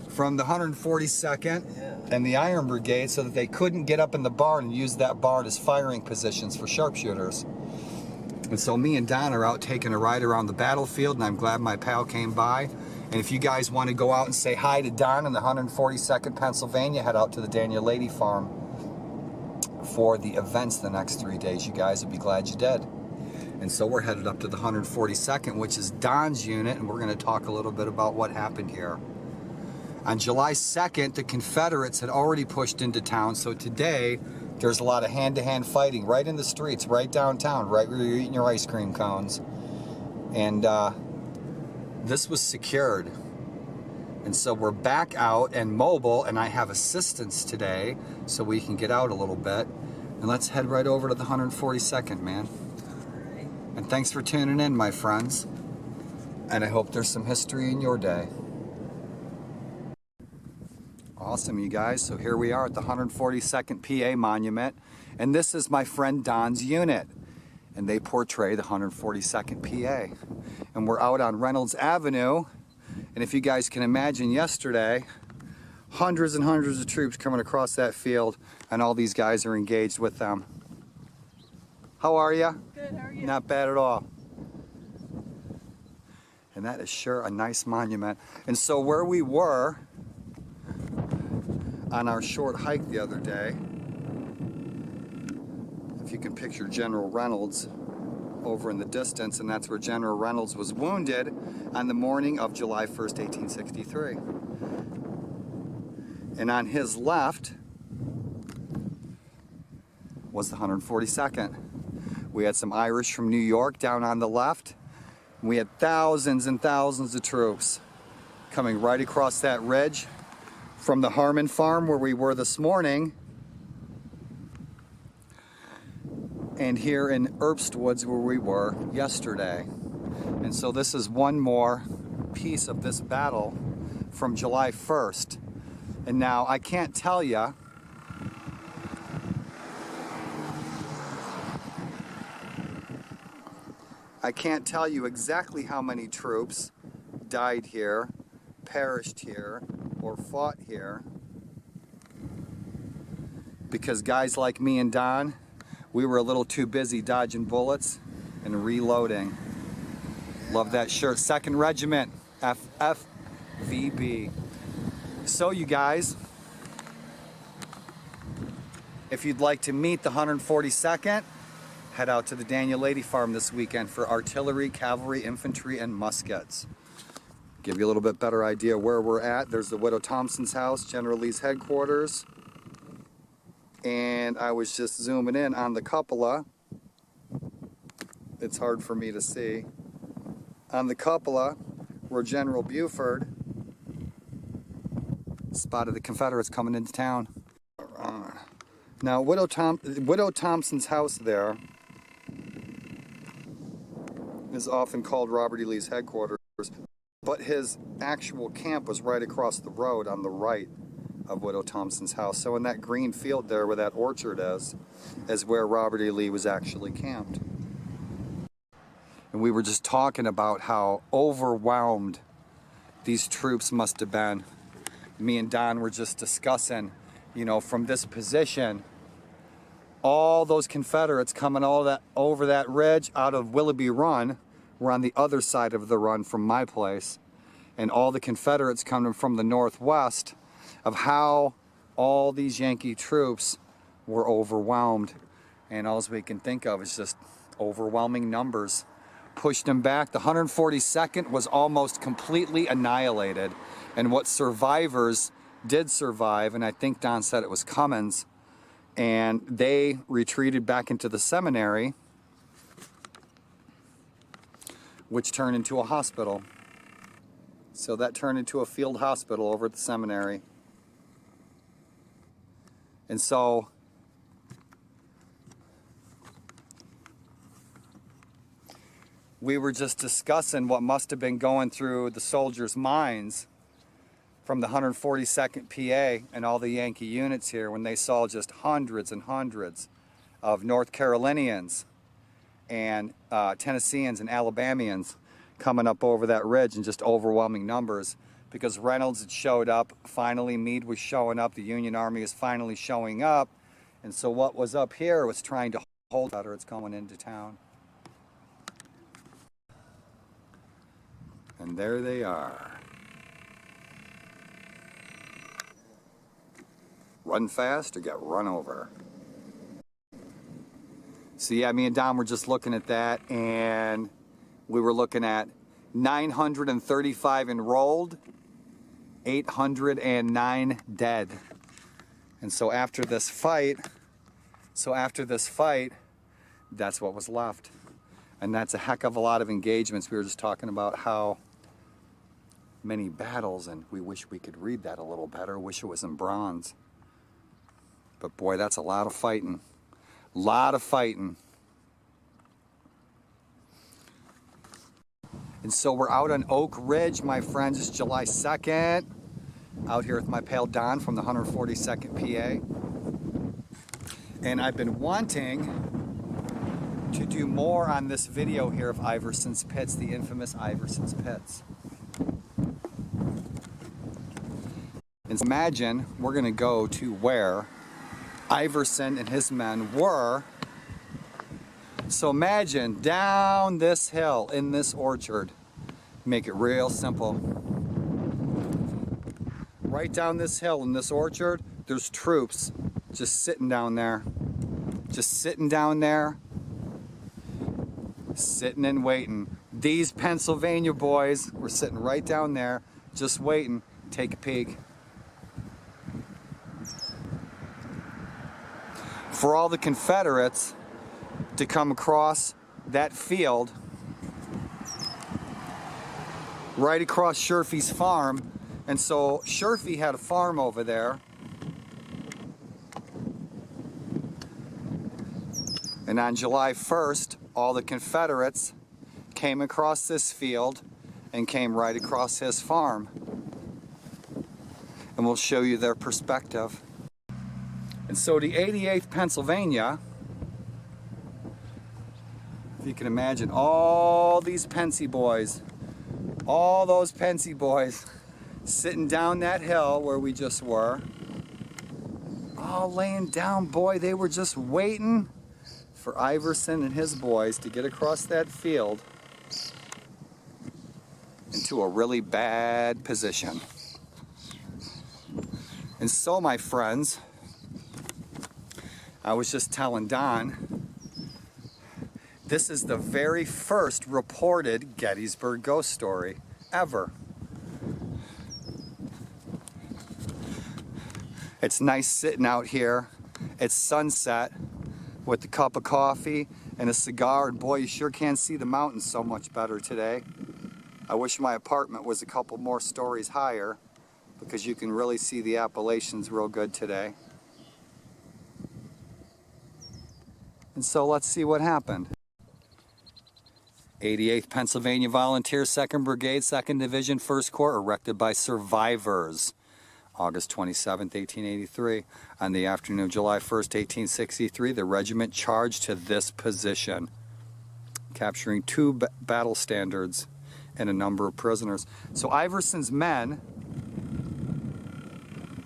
from the 142nd and the Iron Brigade, so that they couldn't get up in the barn and use that barn as firing positions for sharpshooters. And so me and Don are out taking a ride around the battlefield, and I'm glad my pal came by. And if you guys want to go out and say hi to Don in the 142nd Pennsylvania, head out to the Daniel Lady Farm for the events the next 3 days. You guys would be glad you did. And so we're headed up to the 142nd, which is Don's unit, and we're going to talk a little bit about what happened here. On July 2nd, the Confederates had already pushed into town, so today there's a lot of hand-to-hand fighting right in the streets, right downtown, right where you're eating your ice cream cones. And this was secured. And so we're back out and mobile, and I have assistance today so we can get out a little bit. And let's head right over to the 142nd, man. And thanks for tuning in, my friends. And I hope there's some history in your day. Awesome, you guys. So here we are at the 142nd PA Monument, and this is my friend Don's unit, and they portray the 142nd PA. And we're out on Reynolds Avenue, and if you guys can imagine, yesterday, hundreds and hundreds of troops coming across that field, and all these guys are engaged with them. How are you? Good, how are you? Not bad at all. And that is sure a nice monument. And so where we were on our short hike the other day, if you can picture General Reynolds over in the distance, and that's where General Reynolds was wounded on the morning of July 1st, 1863. And on his left was the 142nd. We had some Irish from New York down on the left. We had thousands and thousands of troops coming right across that ridge from the Harmon farm where we were this morning, and here in Erbst Woods where we were yesterday. And so this is one more piece of this battle from July 1st. And now I can't tell you exactly how many troops died here, perished here, or fought here, because guys like me and Don, we were a little too busy dodging bullets and reloading. Love that shirt. 2nd Regiment, FFVB. So you guys, if you'd like to meet the 142nd, head out to the Daniel Lady Farm this weekend for artillery, cavalry, infantry, and muskets. Give you a little bit better idea where we're at. There's the Widow Thompson's house, General Lee's headquarters. And I was just zooming in on the cupola. It's hard for me to see. On the cupola, where General Buford spotted the Confederates coming into town. Now, Widow Thompson's house there is often called Robert E. Lee's headquarters, but his actual camp was right across the road on the right of Widow Thompson's house. So in that green field there where that orchard is where Robert E. Lee was actually camped. And we were just talking about how overwhelmed these troops must have been. Me and Don were just discussing, you know, from this position, all those Confederates coming over that ridge out of Willoughby Run were on the other side of the run from my place. And all the Confederates coming from the northwest, of how all these Yankee troops were overwhelmed. And all we can think of is just overwhelming numbers. Pushed them back. The 142nd was almost completely annihilated. And what survivors did survive, and I think Don said it was Cummins, and they retreated back into the seminary, which turned into a hospital. So that turned into a field hospital over at the seminary. And so we were just discussing what must have been going through the soldiers' minds from the 142nd PA and all the Yankee units here when they saw just hundreds and hundreds of North Carolinians and Tennesseans and Alabamians coming up over that ridge in just overwhelming numbers, because Reynolds had showed up, finally Meade was showing up, the Union Army is finally showing up, and so what was up here was trying to hold better. It's going into town. And there they are. Run fast or get run over. So yeah, me and Don were just looking at that, and we were looking at 935 enrolled, 809 dead. And so after this fight, that's what was left. And that's a heck of a lot of engagements. We were just talking about how many battles, and we wish we could read that a little better. Wish it was in bronze. But boy, that's a lot of fighting. A lot of fighting. And so we're out on Oak Ridge, my friends. It's July 2nd. Out here with my pal Don from the 142nd PA. And I've been wanting to do more on this video here of Iverson's Pits, the infamous Iverson's Pits. And imagine we're gonna go to where Iverson and his men were. So imagine down this hill in this orchard. Make it real simple. Right down this hill in this orchard, there's troops just sitting down there. Just sitting down there. Sitting and waiting. These Pennsylvania boys were sitting right down there, just waiting. Take a peek. For all the Confederates to come across that field, right across Sherfy's farm. And so Sherfy had a farm over there. And on July 1st, all the Confederates came across this field and came right across his farm. And we'll show you their perspective. And so the 88th Pennsylvania, if you can imagine, all these Pensy boys, all those Pensy boys sitting down that hill where we just were, all laying down, boy, they were just waiting for Iverson and his boys to get across that field into a really bad position. And so, my friends, I was just telling Don, this is the very first reported Gettysburg ghost story ever. It's nice sitting out here. It's sunset with a cup of coffee and a cigar, and boy, you sure can see the mountains so much better today. I wish my apartment was a couple more stories higher, because you can really see the Appalachians real good today. And so let's see what happened. 88th Pennsylvania Volunteers, 2nd Brigade, 2nd Division, 1st Corps, erected by survivors August 27th, 1883. On the afternoon of July 1st, 1863, the regiment charged to this position, capturing 2 battle standards and a number of prisoners. So Iverson's men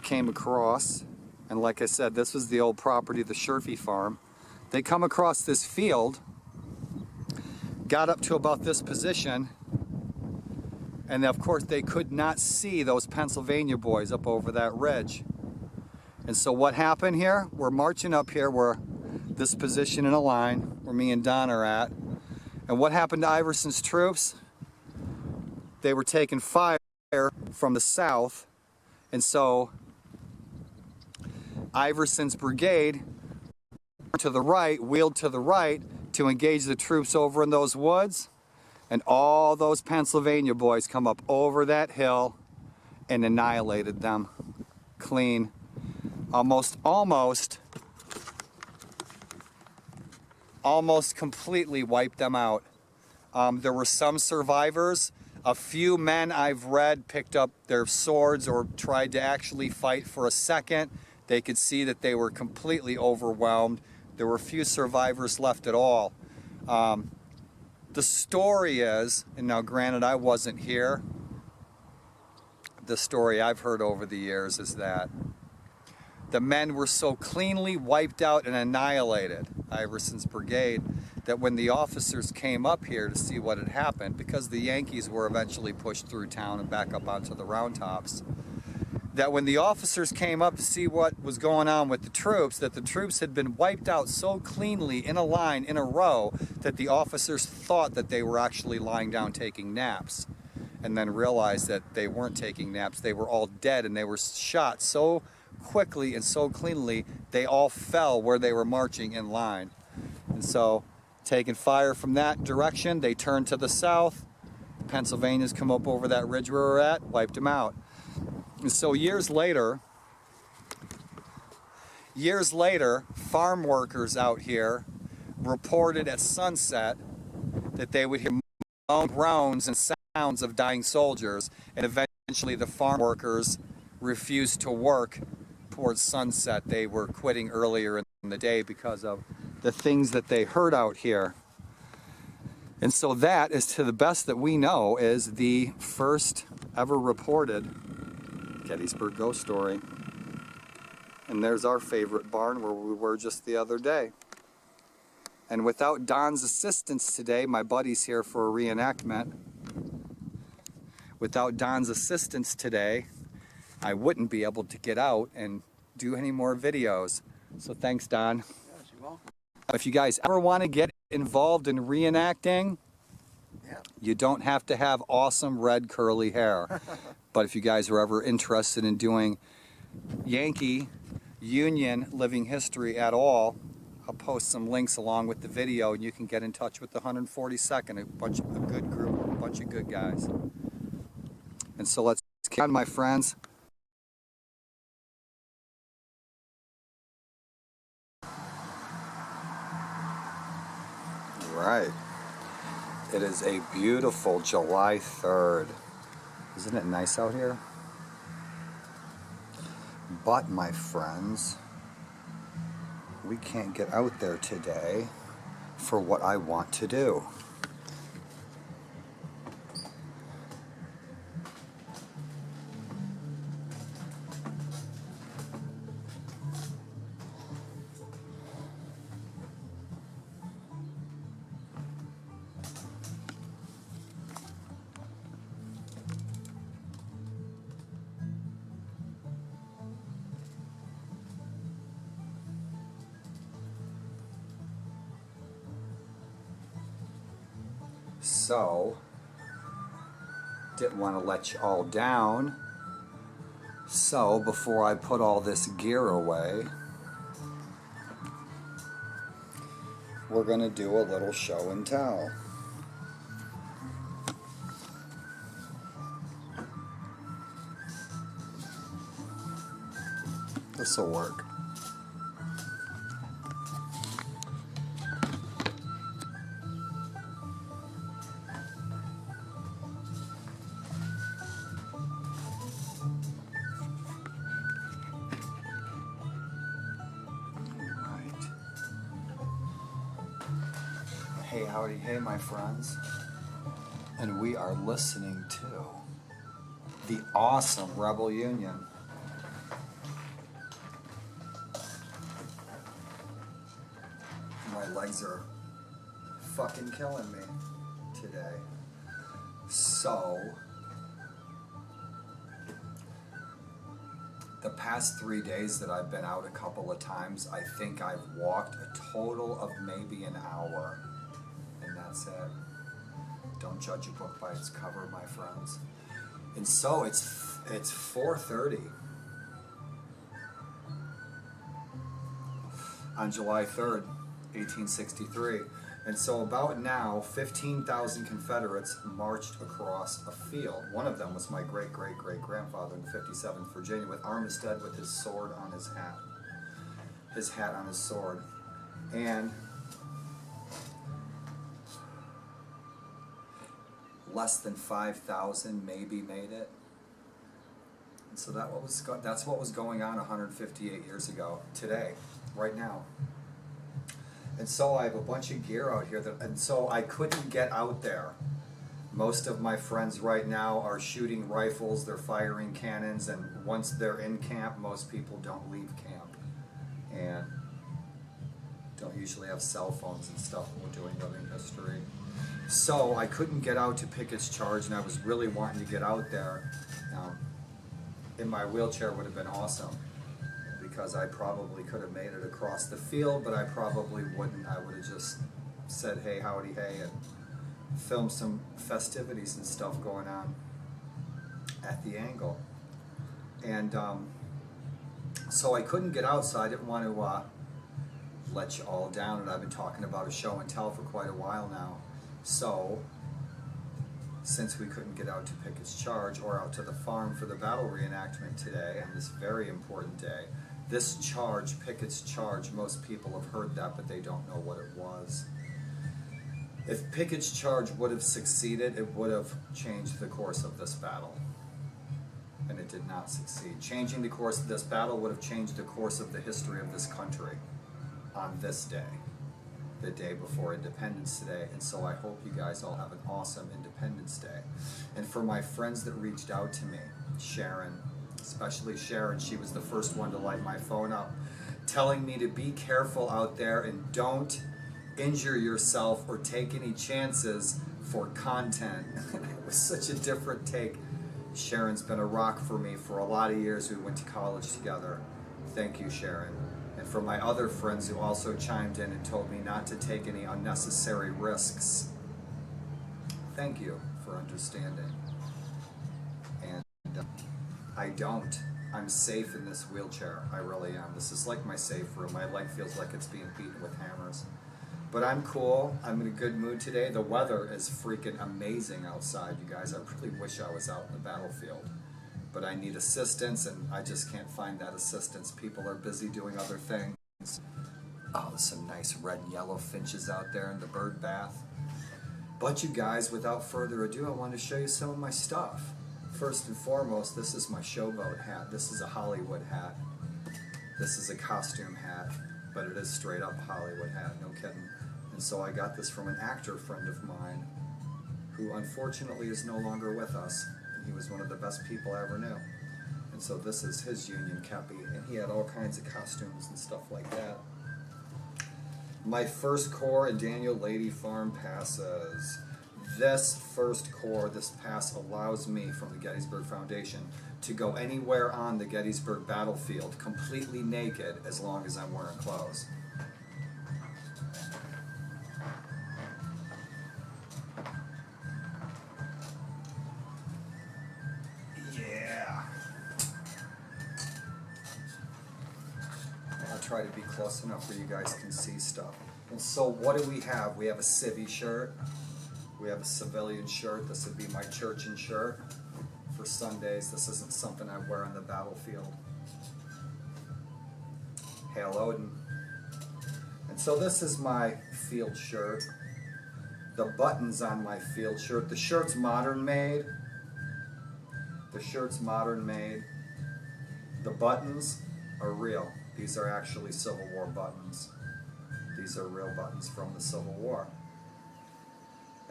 came across, and like I said, this was the old property of the Sherfy farm. They come across this field, got up to about this position, and of course they could not see those Pennsylvania boys up over that ridge. And so what happened here? We're marching up here, we're this position in a line where me and Don are at. And what happened to Iverson's troops? They were taking fire from the south, and so Iverson's brigade to the right, wheeled to the right to engage the troops over in those woods. And all those Pennsylvania boys come up over that hill and annihilated them clean. Almost completely wiped them out. There were some survivors. A few men I've read picked up their swords or tried to actually fight for a second. They could see that they were completely overwhelmed. There were few survivors left at all. The story is, and now granted I wasn't here, the story I've heard over the years is that the men were so cleanly wiped out and annihilated, Iverson's brigade, that when the officers came up here to see what had happened, because the Yankees were eventually pushed through town and back up onto the Round Tops, that when the officers came up to see what was going on with the troops, that the troops had been wiped out so cleanly in a line, in a row, that the officers thought that they were actually lying down taking naps, and then realized that they weren't taking naps. They were all dead, and they were shot so quickly and so cleanly, they all fell where they were marching in line. And so, taking fire from that direction, they turned to the south. The Pennsylvanians come up over that ridge where we're at, wiped them out. And so years later, farm workers out here reported at sunset that they would hear groans and sounds of dying soldiers, and eventually the farm workers refused to work towards sunset. They were quitting earlier in the day because of the things that they heard out here. And so that is, to the best that we know, is the first ever reported Gettysburg ghost story. And there's our favorite barn where we were just the other day. And without Don's assistance today, my buddy's here for a reenactment. Without Don's assistance today, I wouldn't be able to get out and do any more videos. So thanks, Don. Yes, you're welcome. If you guys ever want to get involved in reenacting, you don't have to have awesome red curly hair. But if you guys are ever interested in doing Yankee Union living history at all, I'll post some links along with the video, and you can get in touch with the 142nd, a good group, a bunch of good guys. And so let's get on, my friends. Right. It is a beautiful July 3rd. Isn't it nice out here? But, my friends, we can't get out there today for what I want to do. So, didn't want to let you all down. So, before I put all this gear away, we're going to do a little show and tell. This'll work. Hey, howdy, hey, my friends. And we are listening to the awesome Rebel Union. My legs are fucking killing me today. So, the past 3 days that I've been out a couple of times, I think I've walked a total of maybe an hour. And that's it. Don't judge a book by its cover, my friends. And so it's 4:30 on July 3rd, 1863. And so about now, 15,000 Confederates marched across a field. One of them was my great-great-great-grandfather in 57th Virginia with Armistead with his sword on his hat. His hat on his sword. And less than 5,000 maybe made it. And so that's what was going on 158 years ago, today, right now. And so I have a bunch of gear out here, and so I couldn't get out there. Most of my friends right now are shooting rifles, they're firing cannons, and once they're in camp, most people don't leave camp. And don't usually have cell phones and stuff when we're doing living history. So I couldn't get out to Pickett's Charge, and I was really wanting to get out there. In my wheelchair would have been awesome, because I probably could have made it across the field, but I probably wouldn't. I would have just said, hey, howdy, hey, and filmed some festivities and stuff going on at the angle. And so I couldn't get out, so I didn't want to let you all down, and I've been talking about a show and tell for quite a while now. So, since we couldn't get out to Pickett's Charge or out to the farm for the battle reenactment today, on this very important day, this charge, Pickett's Charge, most people have heard that, but they don't know what it was. If Pickett's Charge would have succeeded, it would have changed the course of this battle. And it did not succeed. Changing the course of this battle would have changed the course of the history of this country on this day, the day before Independence Day. And so I hope you guys all have an awesome Independence Day. And for my friends that reached out to me, Sharon, especially Sharon, she was the first one to light my phone up, telling me to be careful out there and don't injure yourself or take any chances for content. It was such a different take. Sharon's been a rock for me for a lot of years. We went to college together. Thank you, Sharon. And for my other friends who also chimed in and told me not to take any unnecessary risks, thank you for understanding. And I don't. I'm safe in this wheelchair. I really am. This is like my safe room. My leg feels like it's being beaten with hammers. But I'm cool. I'm in a good mood today. The weather is freaking amazing outside, you guys. I really wish I was out in the battlefield. But I need assistance, and I just can't find that assistance. People are busy doing other things. Oh, there's some nice red and yellow finches out there in the bird bath. But you guys, without further ado, I want to show you some of my stuff. First and foremost, this is my showboat hat. This is a Hollywood hat. This is a costume hat, but it is straight up Hollywood hat, no kidding. And so I got this from an actor friend of mine who unfortunately is no longer with us. He was one of the best people I ever knew. And so this is his Union kepi, and he had all kinds of costumes and stuff like that. My first corps and Daniel Lady Farm passes. This first corps, this pass allows me from the Gettysburg Foundation to go anywhere on the Gettysburg battlefield completely naked as long as I'm wearing clothes. Try to be close enough where you guys can see stuff. And so what do we have? We have a civvy shirt. We have a civilian shirt. This would be my churchin shirt for Sundays. This isn't something I wear on the battlefield. Hail Odin. And so this is my field shirt. The buttons on my field shirt. The shirt's modern made. The shirt's modern made. The buttons are real. These are actually Civil War buttons. These are real buttons from the Civil War.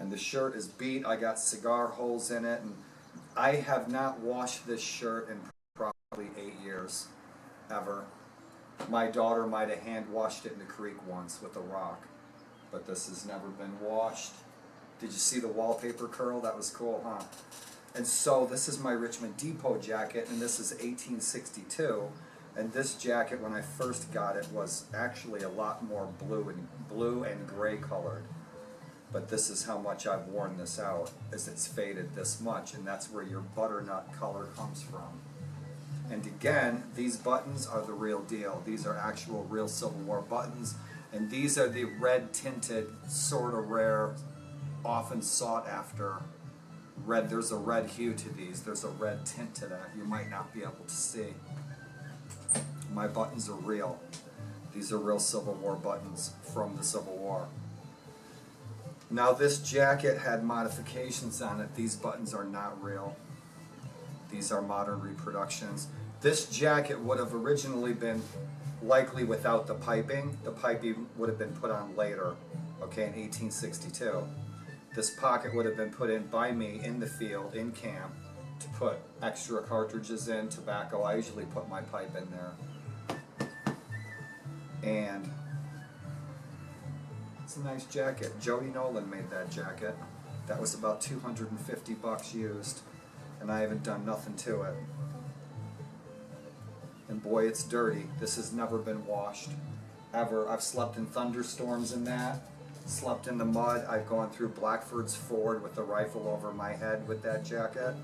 And the shirt is beat. I got cigar holes in it, and I have not washed this shirt in probably 8 years, ever. My daughter might have hand washed it in the creek once with a rock, but this has never been washed. Did you see the wallpaper curl? That was cool, huh? And so this is my Richmond Depot jacket, and this is 1862. And this jacket, when I first got it, was actually a lot more blue and gray colored. But this is how much I've worn this out, as it's faded this much, and that's where your butternut color comes from. And again, these buttons are the real deal. These are actual real Civil War buttons, and these are the red tinted, sort of rare, often sought after red. There's a red hue to these. There's a red tint to that. You might not be able to see. My buttons are real. These are real Civil War buttons from the Civil War. Now this jacket had modifications on it. These buttons are not real. These are modern reproductions. This jacket would have originally been likely without the piping. The piping would have been put on later, okay, in 1862. This pocket would have been put in by me in the field, in camp, to put extra cartridges in, tobacco. I usually put my pipe in there. And it's a nice jacket. Jody Nolan made that jacket. That was about 250 bucks used, and I haven't done nothing to it. And boy, it's dirty. This has never been washed, ever. I've slept in thunderstorms in that, slept in the mud. I've gone through Blackford's Ford with the rifle over my head with that jacket.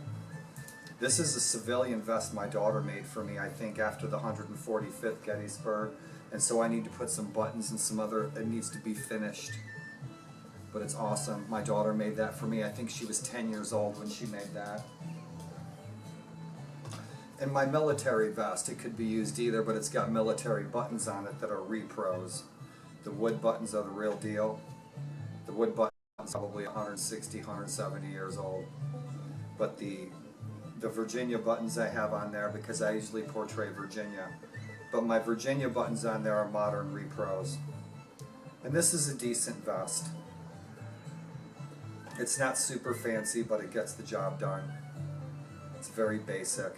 This is a civilian vest my daughter made for me, I think, after the 145th Gettysburg. And so I need to put some buttons and some other, it needs to be finished. But it's awesome. My daughter made that for me. I think she was 10 years old when she made that. And my military vest, it could be used either, but it's got military buttons on it that are repros. The wood buttons are the real deal. The wood buttons are probably 160, 170 years old. But the Virginia buttons I have on there, because I usually portray Virginia. But my Virginia buttons on there are modern repros. And this is a decent vest. It's not super fancy, but it gets the job done. It's very basic.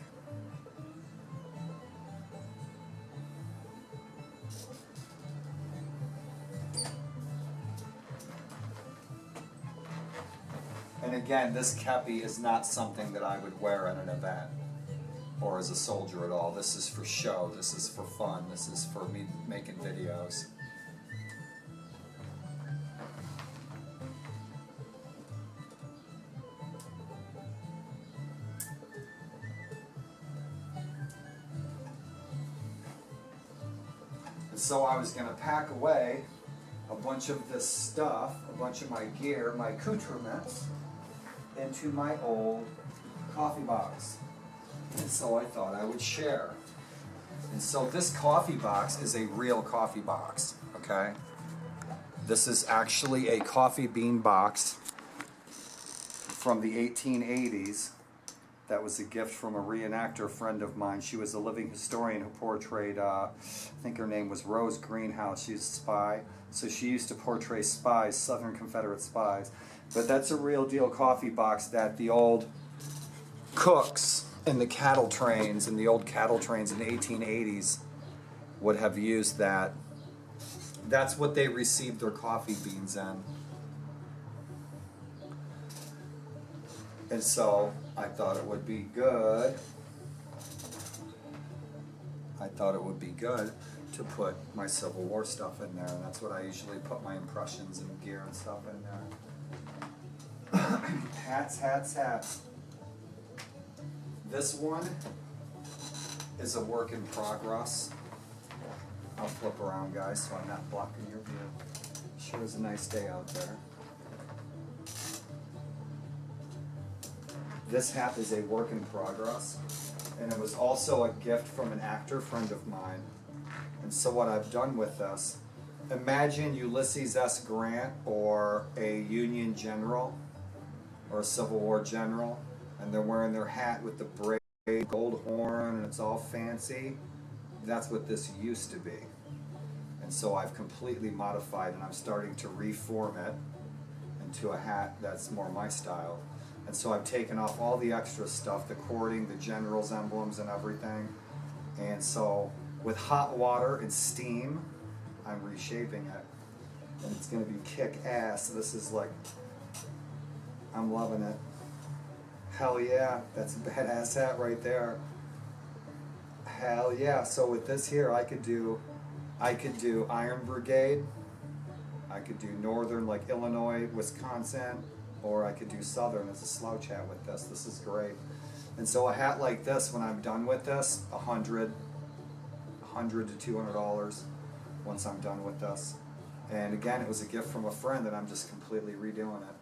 And again, this kepi is not something that I would wear at an event or as a soldier at all. This is for show, this is for fun, this is for me making videos. And so I was going to pack away a bunch of this stuff, a bunch of my gear, my accoutrements, into my old coffee box. And so I thought I would share. And so this coffee box is a real coffee box, okay? This is actually a coffee bean box from the 1880s. That was a gift from a reenactor friend of mine. She was a living historian who portrayed, I think her name was Rose Greenhouse. She's a spy. So she used to portray spies, Southern Confederate spies. But that's a real deal coffee box that the old cooks in the cattle trains, in the old cattle trains in the 1880s would have used that. That's what they received their coffee beans in. And so I thought it would be good. I thought it would be good to put my Civil War stuff in there, and that's what I usually put my impressions and gear and stuff in there. Hats, hats, hats. This one is a work in progress. I'll flip around, guys, so I'm not blocking your view. Sure is a nice day out there. This hat is a work in progress, and it was also a gift from an actor friend of mine. And so what I've done with this, imagine Ulysses S. Grant or a Union general or a Civil War general, and they're wearing their hat with the braid, gold horn, and it's all fancy. That's what this used to be. And so I've completely modified, and I'm starting to reform it and into a hat that's more my style. And so I've taken off all the extra stuff, the cording, the general's emblems and everything. And so with hot water and steam, I'm reshaping it. And it's gonna be kick-ass. This is like, I'm loving it. Hell yeah, that's a badass hat right there. Hell yeah. So with this here, I could do Iron Brigade, I could do Northern like Illinois, Wisconsin, or I could do Southern as a slouch hat with this. This is great. And so a hat like this, when I'm done with this, $100 to $200 once I'm done with this. And again, it was a gift from a friend and I'm just completely redoing it.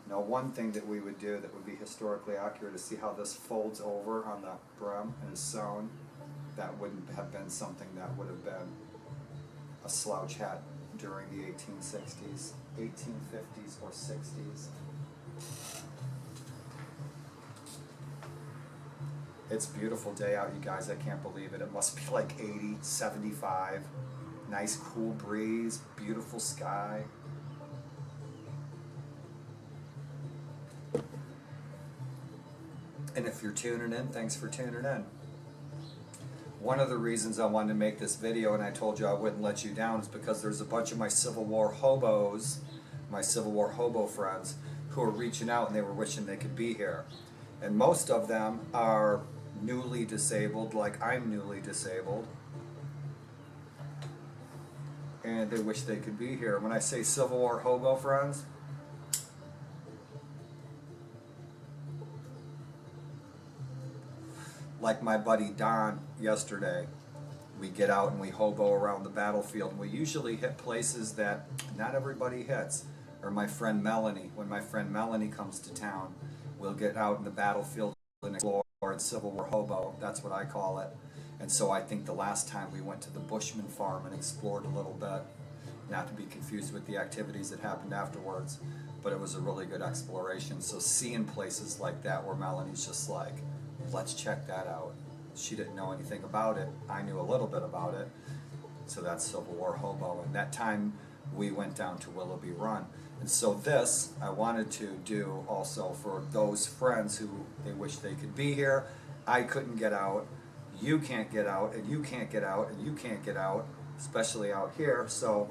Now one thing that we would do that would be historically accurate is see how this folds over on the brim and is sewn. That wouldn't have been something that would have been a slouch hat during the 1860s, 1850s, or 60s. It's a beautiful day out, you guys. I can't believe it. It must be like 80, 75. Nice cool breeze, beautiful sky. And if you're tuning in, thanks for tuning in. One of the reasons I wanted to make this video, and I told you I wouldn't let you down, is because there's a bunch of my Civil War hobos, my Civil War hobo friends, who are reaching out and they were wishing they could be here. And most of them are newly disabled, like I'm newly disabled. And they wish they could be here. When I say Civil War hobo friends, like my buddy Don yesterday, we get out and we hobo around the battlefield, and we usually hit places that not everybody hits. Or my friend Melanie, when my friend Melanie comes to town, we'll get out in the battlefield and explore. Civil War hobo, that's what I call it. And so I think the last time we went to the Bushman farm and explored a little bit, not to be confused with the activities that happened afterwards, but it was a really good exploration. So seeing places like that where Melanie's just like, let's check that out. She didn't know anything about it. I knew a little bit about it. So that's Civil War hobo. And that time we went down to Willoughby Run. And so this I wanted to do also for those friends who they wish they could be here. I couldn't get out. You can't get out, and you can't get out, and you can't get out, especially out here. So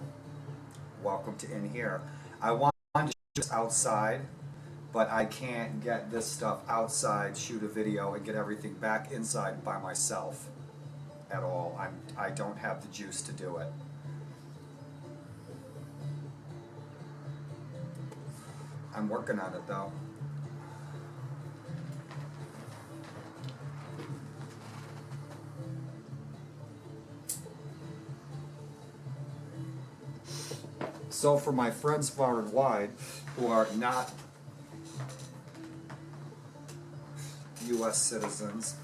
welcome to in here. I want to shoot this outside, but I can't get this stuff outside, shoot a video, and get everything back inside by myself at all. I don't have the juice to do it. I'm working on it though. So for my friends far and wide who are not U.S. citizens,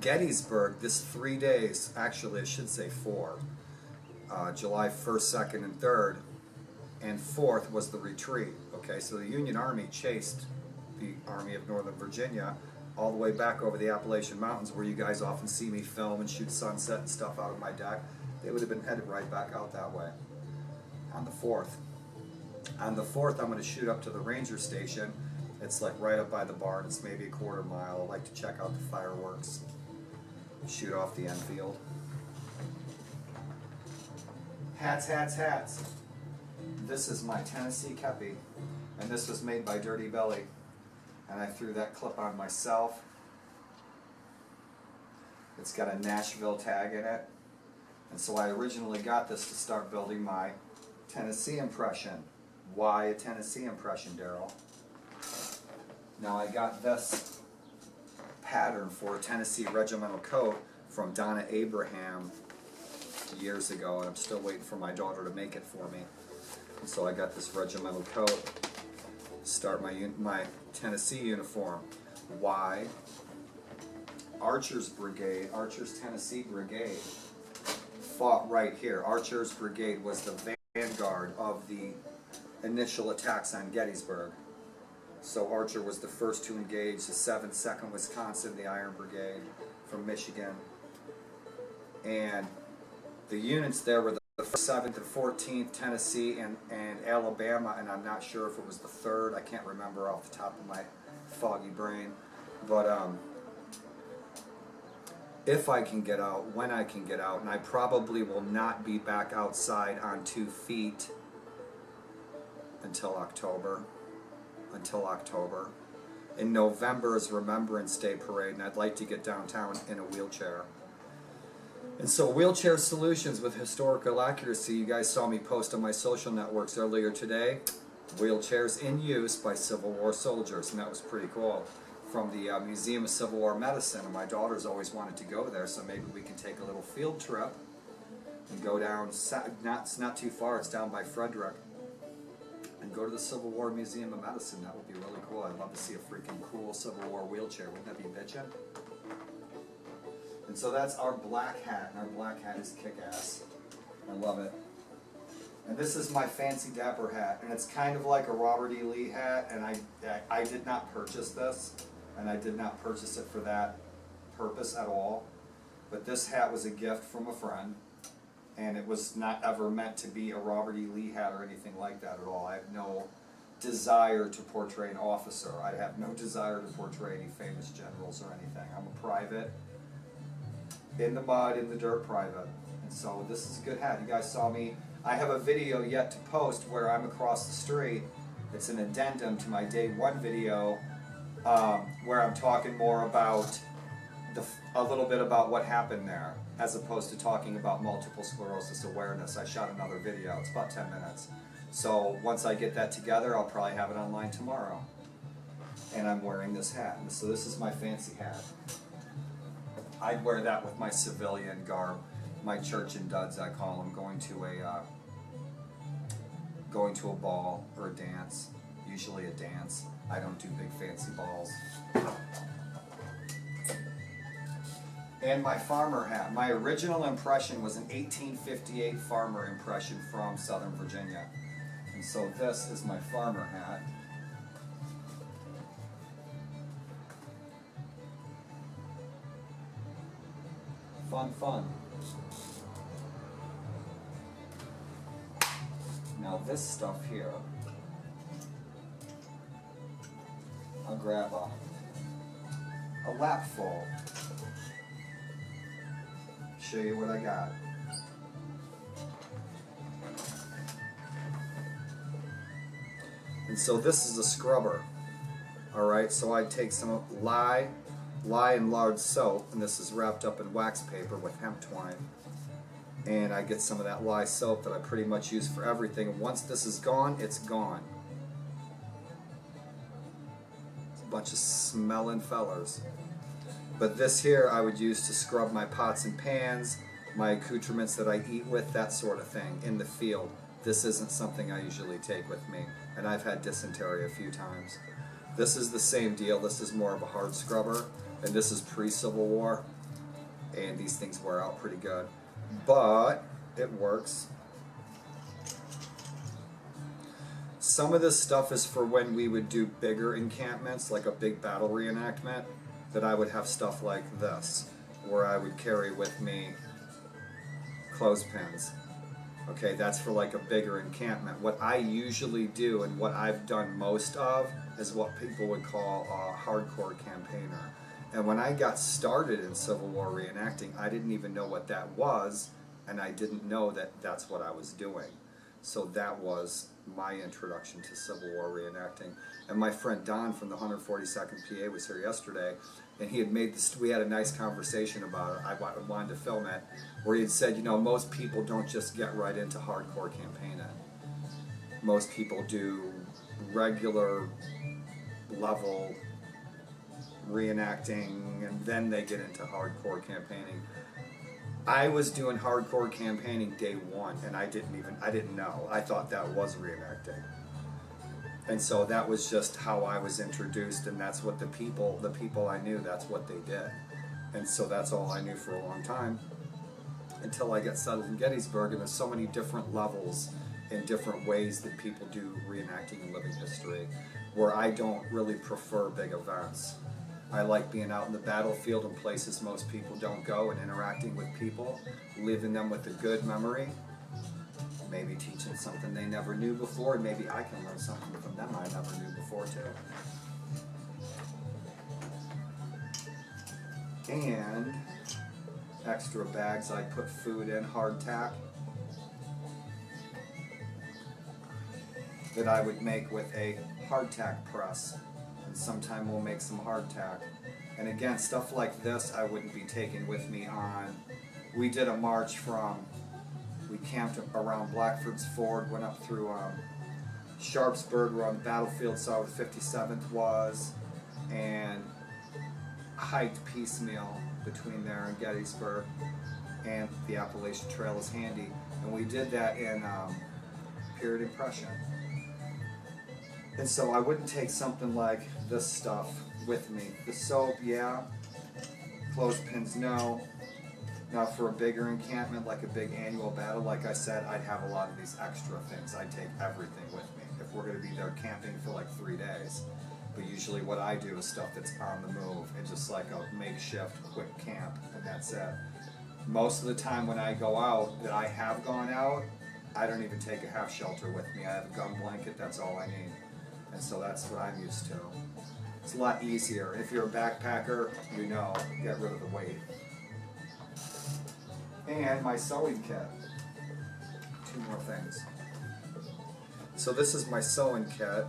Gettysburg, this 3 days, actually I should say 4, July 1st, 2nd, and 3rd, and 4th was the retreat. Okay, so the Union Army chased the Army of Northern Virginia all the way back over the Appalachian Mountains, where you guys often see me film and shoot sunset and stuff out of my deck. They would have been headed right back out that way on the 4th. On the 4th, I'm going to shoot up to the ranger station. It's like right up by the barn. It's maybe a quarter mile. I like to check out the fireworks, shoot off the Enfield. Hats, hats, hats. This is my Tennessee Kepi, and this was made by Dirty Belly, and I threw that clip on myself. It's got a Nashville tag in it, and so I originally got this to start building my Tennessee impression. Why a Tennessee impression, Daryl? Now I got this pattern for a Tennessee regimental coat from Donna Abraham years ago, and I'm still waiting for my daughter to make it for me. And so I got this regimental coat to start my Tennessee uniform. Why? Archer's Brigade, Archer's Tennessee Brigade, fought right here. Archer's Brigade was the vanguard of the initial attacks on Gettysburg. So Archer was the first to engage the 7th, 2nd Wisconsin, the Iron Brigade from Michigan. And the units there were the 7th and 14th, Tennessee and Alabama, and I'm not sure if it was the 3rd. I can't remember off the top of my foggy brain. But if I can get out, when I can get out, and I probably will not be back outside on 2 feet until October. In November is Remembrance Day Parade, and I'd like to get downtown in a wheelchair. And so Wheelchair Solutions with Historical Accuracy, you guys saw me post on my social networks earlier today. Wheelchairs in use by Civil War soldiers, and that was pretty cool. From the Museum of Civil War Medicine, and my daughter's always wanted to go there, so maybe we can take a little field trip and go down, it's not too far, it's down by Frederick, and go to the Civil War Museum of Medicine. That would be really cool. I'd love to see a freaking cool Civil War wheelchair. Wouldn't that be bitchin'? And so that's our black hat, and our black hat is kick-ass. I love it. And this is my fancy dapper hat, and it's kind of like a Robert E. Lee hat, and I did not purchase this, and I did not purchase it for that purpose at all. But this hat was a gift from a friend, and it was not ever meant to be a Robert E. Lee hat or anything like that at all. I have no desire to portray an officer. I have no desire to portray any famous generals or anything. I'm a private, in the mud, in the dirt private. And so this is a good hat. You guys saw me. I have a video yet to post where I'm across the street. It's an addendum to my day 1 video where I'm talking more about a little bit about what happened there, as opposed to talking about multiple sclerosis awareness. I shot another video. It's about 10 minutes. So once I get that together, I'll probably have it online tomorrow. And I'm wearing this hat. And so this is my fancy hat. I'd wear that with my civilian garb, my church and duds, I call them, going to a ball or a dance, usually a dance. I don't do big fancy balls. And my farmer hat. My original impression was an 1858 farmer impression from Southern Virginia. And so this is my farmer hat. Fun. Now this stuff here, I'll grab a lap full. Show you what I got. And so this is a scrubber. Alright, so I take some lye and lard soap, and this is wrapped up in wax paper with hemp twine. And I get some of that lye soap that I pretty much use for everything. Once this is gone, it's gone. It's a bunch of smelling fellers. But this here I would use to scrub my pots and pans, my accoutrements that I eat with, that sort of thing, in the field. This isn't something I usually take with me, and I've had dysentery a few times. This is the same deal. This is more of a hard scrubber, and this is pre-Civil War, and these things wear out pretty good. But it works. Some of this stuff is for when we would do bigger encampments, like a big battle reenactment, that I would have stuff like this, where I would carry with me clothespins. Okay, that's for like a bigger encampment. What I usually do, and what I've done most of, is what people would call a hardcore campaigner. And when I got started in Civil War reenacting, I didn't even know what that was, and I didn't know that that's what I was doing. So that was my introduction to Civil War reenacting. And my friend Don from the 142nd PA was here yesterday, and he had made this, we had a nice conversation about it. I wanted to film it, where he had said, you know, most people don't just get right into hardcore campaigning. Most people do regular level reenacting, and then they get into hardcore campaigning. I was doing hardcore campaigning day 1, and I didn't know. I thought that was reenacting. And so that was just how I was introduced, and that's what the people I knew, that's what they did. And so that's all I knew for a long time, until I got settled in Gettysburg, and there's so many different levels and different ways that people do reenacting and living history, where I don't really prefer big events. I like being out in the battlefield in places most people don't go, and interacting with people, leaving them with a good memory. maybe teaching something they never knew before, and maybe I can learn something from them I never knew before too. And extra bags I put food in, hardtack, that I would make with a hardtack press. And sometime we'll make some hardtack. And again, stuff like this I wouldn't be taking with me on. We did a march from, we camped around Blackford's Ford, went up through Sharpsburg, where on the battlefield saw where the 57th was, and hiked piecemeal between there and Gettysburg, and the Appalachian Trail is handy. And we did that in period impression. And so I wouldn't take something like this stuff with me. The soap, yeah. Clothespins, no. Now for a bigger encampment, like a big annual battle, like I said, I'd have a lot of these extra things. I'd take everything with me if we're going to be there camping for like 3 days. But usually what I do is stuff that's on the move. It's just like a makeshift quick camp, and that's it. Most of the time when I go out, that I have gone out, I don't even take a half shelter with me. I have a gum blanket, that's all I need. And so that's what I'm used to. It's a lot easier. If you're a backpacker, you know, get rid of the weight. And my sewing kit. 2 more things. So this is my sewing kit.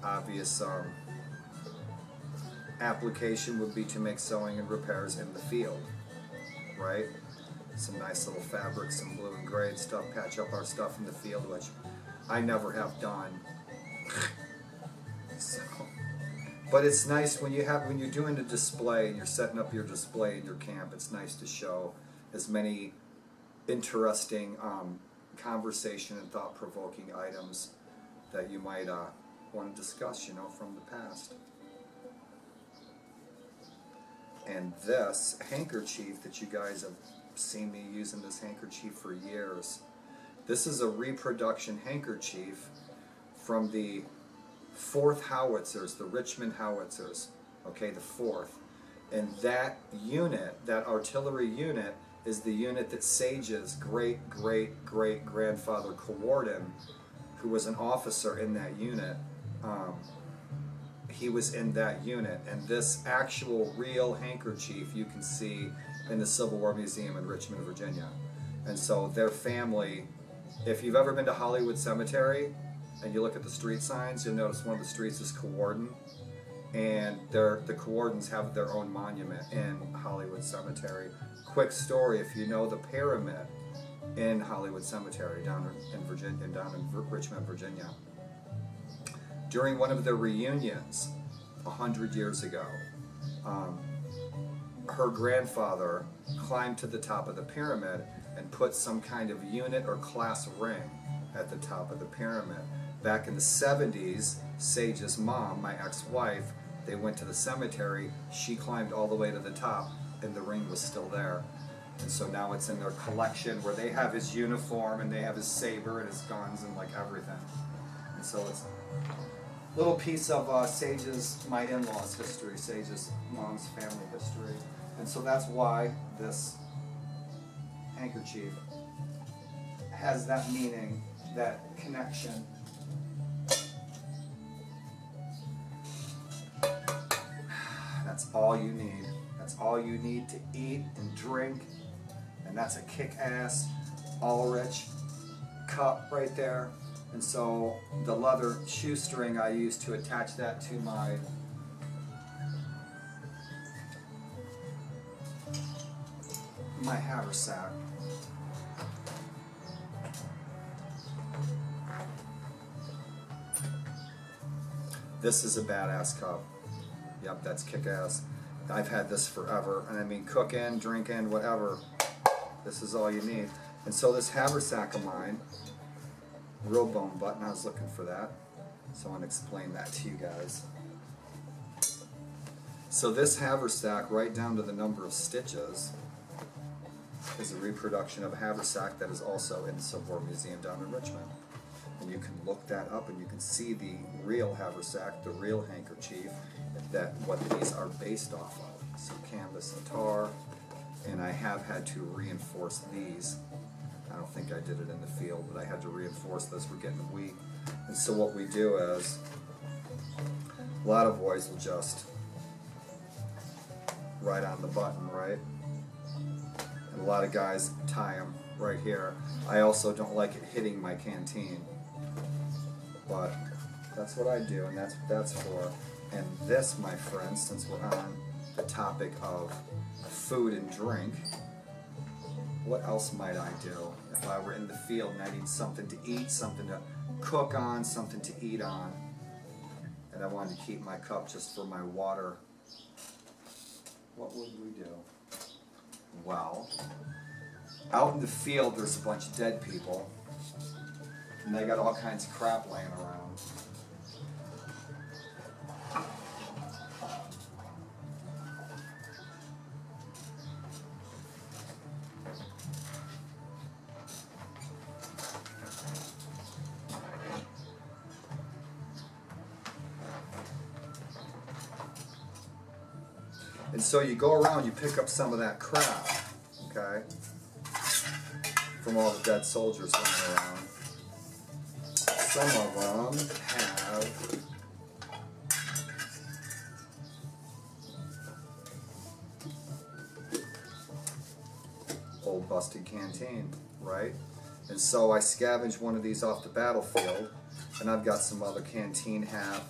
Obvious application would be to make sewing and repairs in the field, right? Some nice little fabric, some blue and gray stuff, patch up our stuff in the field, which I never have done. So, but it's nice when you're doing a display and you're setting up your display in your camp. It's nice to show as many interesting conversation and thought-provoking items that you might want to discuss, you know, from the past. And this handkerchief that you guys have seen me using this handkerchief for years. This is a reproduction handkerchief from the 4th Howitzers, the Richmond Howitzers, okay, the 4th. And that unit, that artillery unit, is the unit that Sage's great-great-great-grandfather Cowardin, who was an officer in that unit, he was in that unit. And this actual real handkerchief you can see in the Civil War Museum in Richmond, Virginia. And so their family, if you've ever been to Hollywood Cemetery and you look at the street signs, you'll notice one of the streets is Cowardin, and the Cowardins have their own monument in Hollywood Cemetery. Quick story, if you know the pyramid in Hollywood Cemetery down in Virginia, down in Richmond, Virginia, during one of their reunions 100 years ago, her grandfather climbed to the top of the pyramid and put some kind of unit or class ring at the top of the pyramid. Back in the 70s, Sage's mom, my ex-wife, they went to the cemetery, she climbed all the way to the top, and the ring was still there. And so now it's in their collection where they have his uniform and they have his saber and his guns and like everything. And so it's a little piece of Sage's, my in-laws' history, Sage's mom's family history. And so that's why this handkerchief has that meaning, that connection. That's all you need. That's all you need to eat and drink. And that's a kick-ass, Ulrich cup right there. And so the leather shoestring I use to attach that to my haversack. This is a badass cup. Yep, that's kick-ass. I've had this forever, and I mean cooking, drinking, whatever. This is all you need. And so this haversack of mine, real bone button, I was looking for that, so I want to explain that to you guys. So this haversack, right down to the number of stitches, is a reproduction of a haversack that is also in the Civil War Museum down in Richmond. And you can look that up and you can see the real haversack, the real handkerchief, that what these are based off of. So canvas and tar, And I have had to reinforce these. I don't think I did it in the field, but I had to reinforce this. We're getting weak. And so what we do is, a lot of boys will just right on the button, right? And a lot of guys tie them right here. I also don't like it hitting my canteen, but that's what I do, and that's what that's for. And this, my friends, since we're on the topic of food and drink, what else might I do if I were in the field and I need something to eat, something to cook on, something to eat on, and I wanted to keep my cup just for my water? What would we do? Well, out in the field there's a bunch of dead people, and they got all kinds of crap laying around. And so you go around, you pick up some of that crap, okay, from all the dead soldiers running around. Some of them have old busted canteen, right? And so I scavenged one of these off the battlefield, and I've got some other canteen half.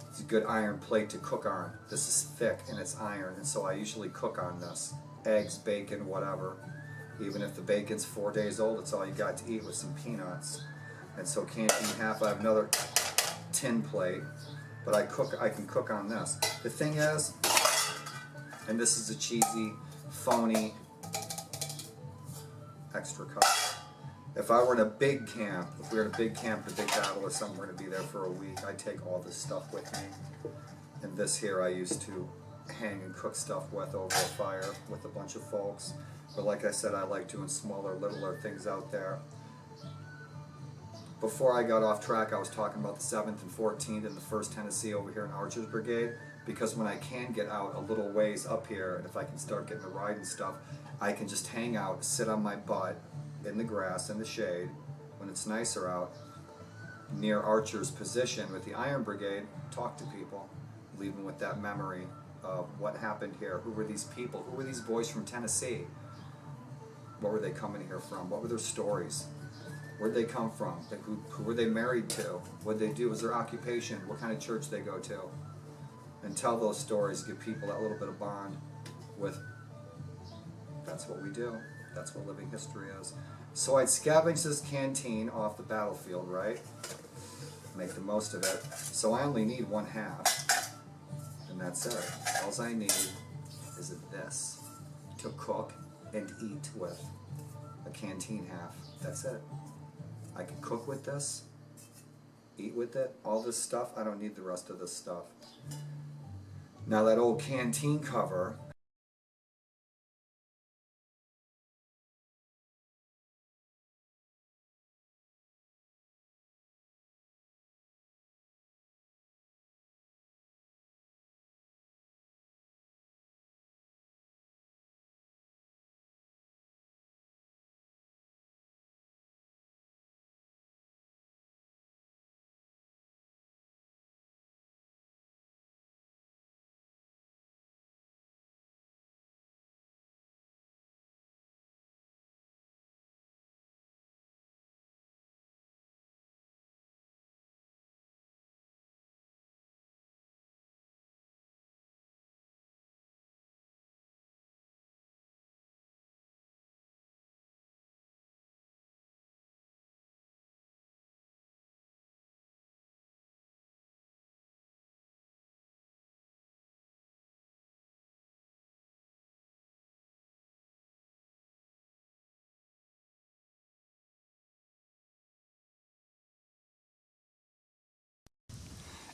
It's a good iron plate to cook on. This is thick and it's iron, and so I usually cook on this. Eggs, bacon, whatever. Even if the bacon's 4 days old, it's all you got to eat with some peanuts. And so canteen half, I have another tin plate, but I can cook on this. The thing is, and this is a cheesy, phony extra cup. If I were in a big camp, if we were in a big camp, a big battle or something, we're going to be there for a week, I'd take all this stuff with me. And this here I used to hang and cook stuff with over a fire with a bunch of folks. But like I said, I like doing smaller, littler things out there. Before I got off track, I was talking about the 7th and 14th and the 1st Tennessee over here in Archer's Brigade, because when I can get out a little ways up here, and if I can start getting a ride and stuff, I can just hang out, sit on my butt in the grass, in the shade, when it's nicer out, near Archer's position with the Iron Brigade, talk to people, leave them with that memory of what happened here. Who were these people? Who were these boys from Tennessee? What were they coming here from? What were their stories? Where'd they come from? Like who were they married to? What'd they do? Was their occupation? What kind of church they go to? And tell those stories, give people that little bit of bond with, that's what we do. That's what living history is. So I'd scavenge this canteen off the battlefield, right? Make the most of it. So I only need 1/2. And that's it. All I need is this to cook and eat with. A canteen half. That's it. I can cook with this, eat with it, all this stuff. I don't need the rest of this stuff. Now that old canteen cover,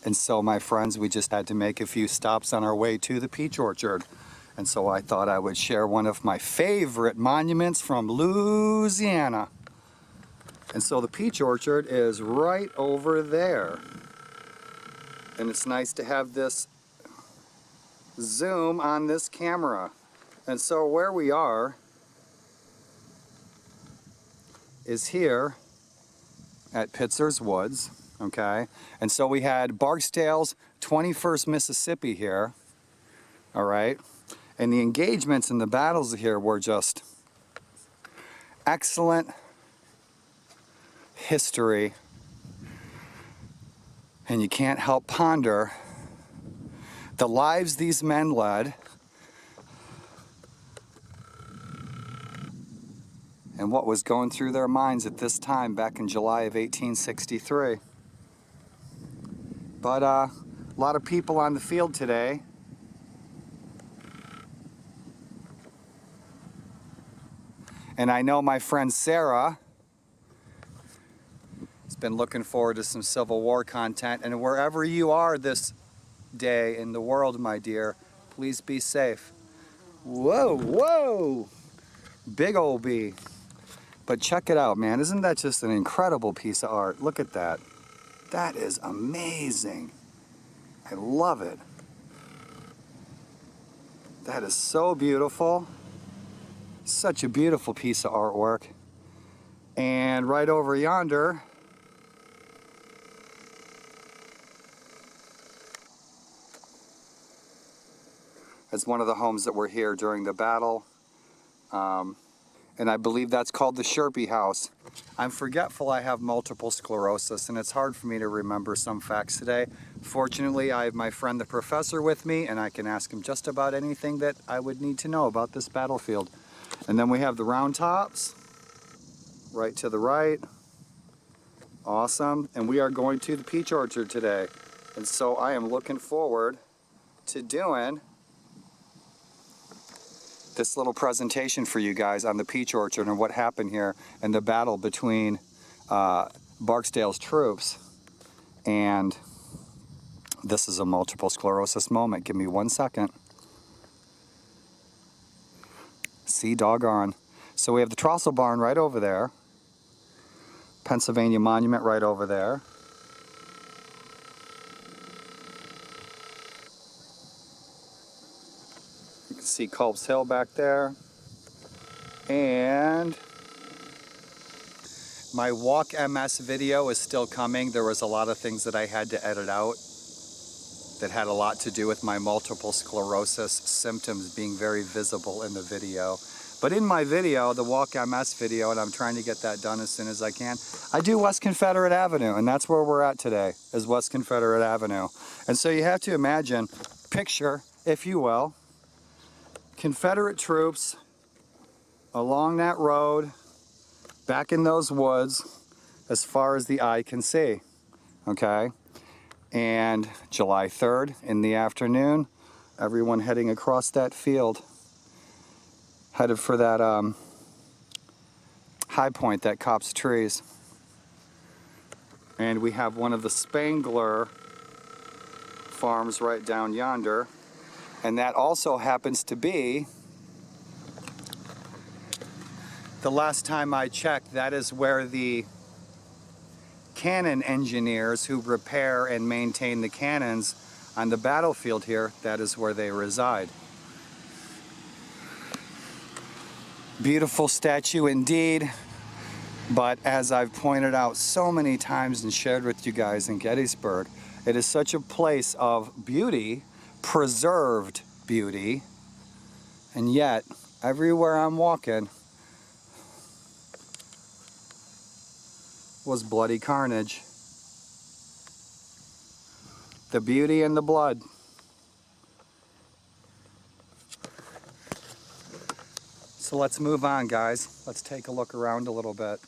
and so, my friends, we just had to make a few stops on our way to the peach orchard. And so I thought I would share one of my favorite monuments from Louisiana. And so the peach orchard is right over there. And it's nice to have this zoom on this camera. And so where we are is here at Pitzer's Woods, okay? And so we had Barksdale's 21st Mississippi here, all right? And the engagements and the battles here were just excellent history. And you can't help ponder the lives these men led and what was going through their minds at this time back in July of 1863. But a lot of people on the field today. And I know my friend Sarah has been looking forward to some Civil War content. And wherever you are this day in the world, my dear, please be safe. Whoa, whoa! Big old bee. But check it out, man. Isn't that just an incredible piece of art? Look at that. That is amazing. I love it. That is so beautiful. Such a beautiful piece of artwork. And right over yonder, is one of the homes that were here during the battle. And I believe that's called the Sherpy House. I'm forgetful. I have multiple sclerosis, and it's hard for me to remember some facts today. Fortunately, I have my friend the professor with me, and I can ask him just about anything that I would need to know about this battlefield. And then we have the round tops, right to the right. Awesome. And we are going to the peach orchard today. And so I am looking forward to doing this little presentation for you guys on the peach orchard and what happened here and the battle between Barksdale's troops. And this is a multiple sclerosis moment. Give me 1 second. See, doggone. So we have the Trossel Barn right over there. Pennsylvania Monument right over there. You can see Culp's Hill back there. And my Walk MS video is still coming. There was a lot of things that I had to edit out that had a lot to do with my multiple sclerosis symptoms being very visible in the video. But in my video, the Walk MS video, and I'm trying to get that done as soon as I can, I do West Confederate Avenue, and that's where we're at today, is West Confederate Avenue. And so you have to imagine, picture, if you will, Confederate troops along that road, back in those woods, as far as the eye can see, okay? And July 3rd in the afternoon, everyone heading across that field, headed for that high point that Copse Trees. And we have one of the Spangler farms right down yonder. And that also happens to be, the last time I checked, that is where the cannon engineers who repair and maintain the cannons on the battlefield here, that is where they reside. Beautiful statue indeed, but as I've pointed out so many times and shared with you guys in Gettysburg, it is such a place of beauty, preserved beauty, and yet everywhere I'm walking was bloody carnage. The beauty and the blood. So let's move on, guys. Let's take a look around a little bit.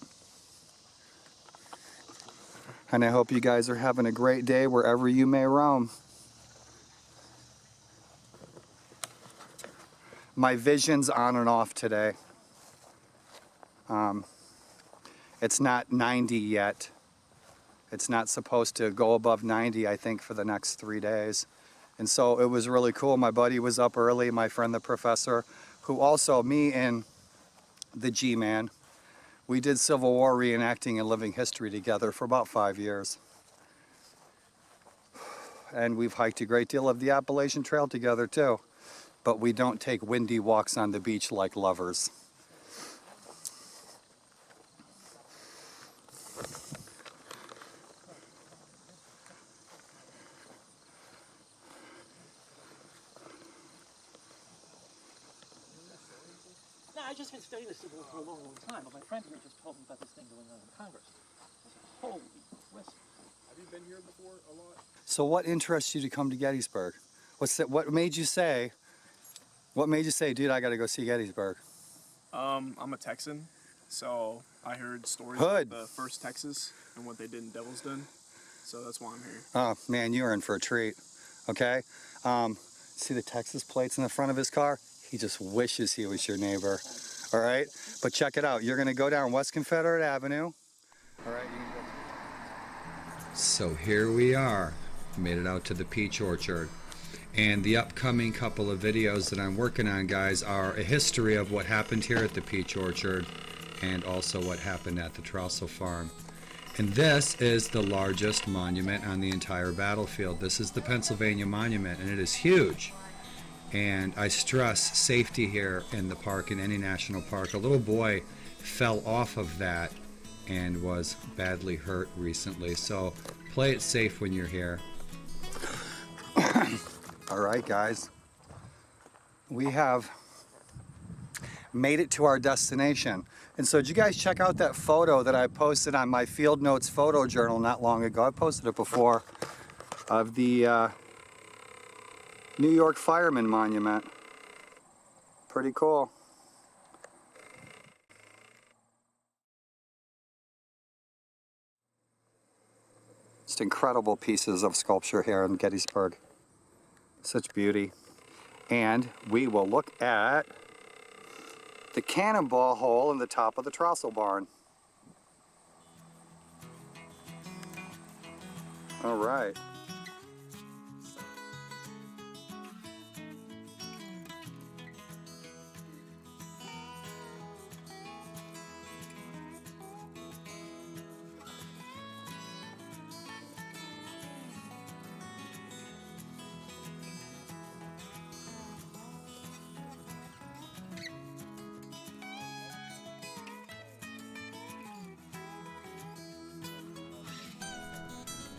And I hope you guys are having a great day wherever you may roam. My vision's on and off today. It's not 90 yet. It's not supposed to go above 90, I think, for the next 3 days. And so it was really cool. My buddy was up early, my friend the professor, who also, me and the G-Man, we did Civil War reenacting and living history together for about 5 years. and we've hiked a great deal of the Appalachian Trail together too. But we don't take windy walks on the beach like lovers. No, I've just been studying this for a long, long time, but my friend here just told me about this thing going on in Congress. I said, holy crisp. Have you been here before a lot? So what interests you to come to Gettysburg? What made you say, dude, I gotta go see Gettysburg? I'm a Texan, so I heard stories Hood. about the first Texas and what they did in Devil's Den, so that's why I'm here. Oh man, you are in for a treat, okay? See the Texas plates in the front of his car? He just wishes he was your neighbor, all right? But check it out, you're gonna go down West Confederate Avenue, all right? So here we are, made it out to the peach orchard. And the upcoming couple of videos that I'm working on, guys, are a history of what happened here at the peach orchard and also what happened at the Trousseau farm. And this is the largest monument on the entire battlefield. This is the Pennsylvania Monument, and it is huge. And I stress safety here in the park, in any national park. A little boy fell off of that and was badly hurt recently. So play it safe when you're here. All right, guys, we have made it to our destination. And so did you guys check out that photo that I posted on my Field Notes photo journal not long ago? I posted it before, of the New York Fireman Monument. Pretty cool. Just incredible pieces of sculpture here in Gettysburg. Such beauty. And we will look at the cannonball hole in the top of the Trousseau barn. All right.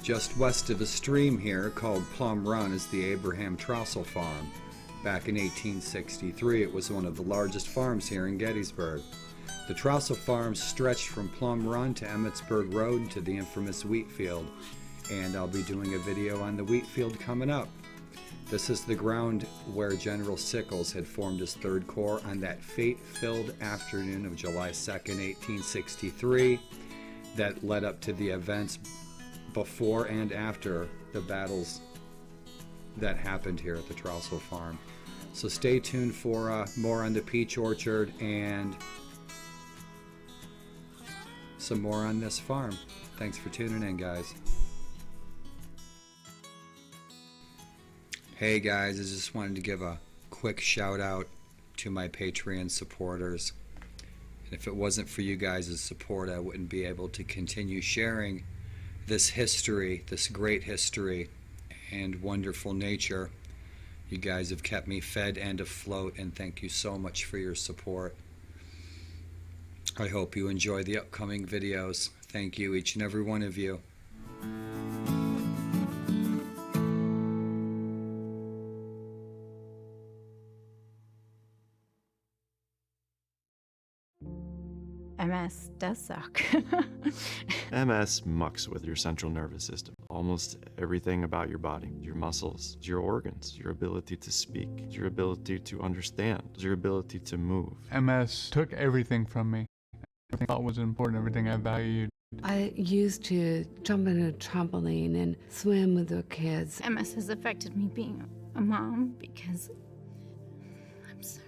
Just west of a stream here called Plum Run is the Abraham Trousseau Farm. Back in 1863, it was one of the largest farms here in Gettysburg. The Trousseau Farm stretched from Plum Run to Emmitsburg Road to the infamous wheat field, and I'll be doing a video on the wheat field coming up. This is the ground where General Sickles had formed his 3rd Corps on that fate-filled afternoon of July 2nd, 1863, that led up to the events before and after the battles that happened here at the Trousseau Farm. So stay tuned for more on the peach orchard and some more on this farm. Thanks for tuning in, guys. Hey guys, I just wanted to give a quick shout out to my Patreon supporters. And if it wasn't for you guys' support, I wouldn't be able to continue sharing this history, this great history and wonderful nature. You guys have kept me fed and afloat, and thank you so much for your support. I hope you enjoy the upcoming videos. Thank you, each and every one of you. MS does suck. MS mucks with your central nervous system. Almost everything about your body, your muscles, your organs, your ability to speak, your ability to understand, your ability to move. MS took everything from me. Everything I thought was important, everything I valued. I used to jump in a trampoline and swim with the kids. MS has affected me being a mom because I'm sorry.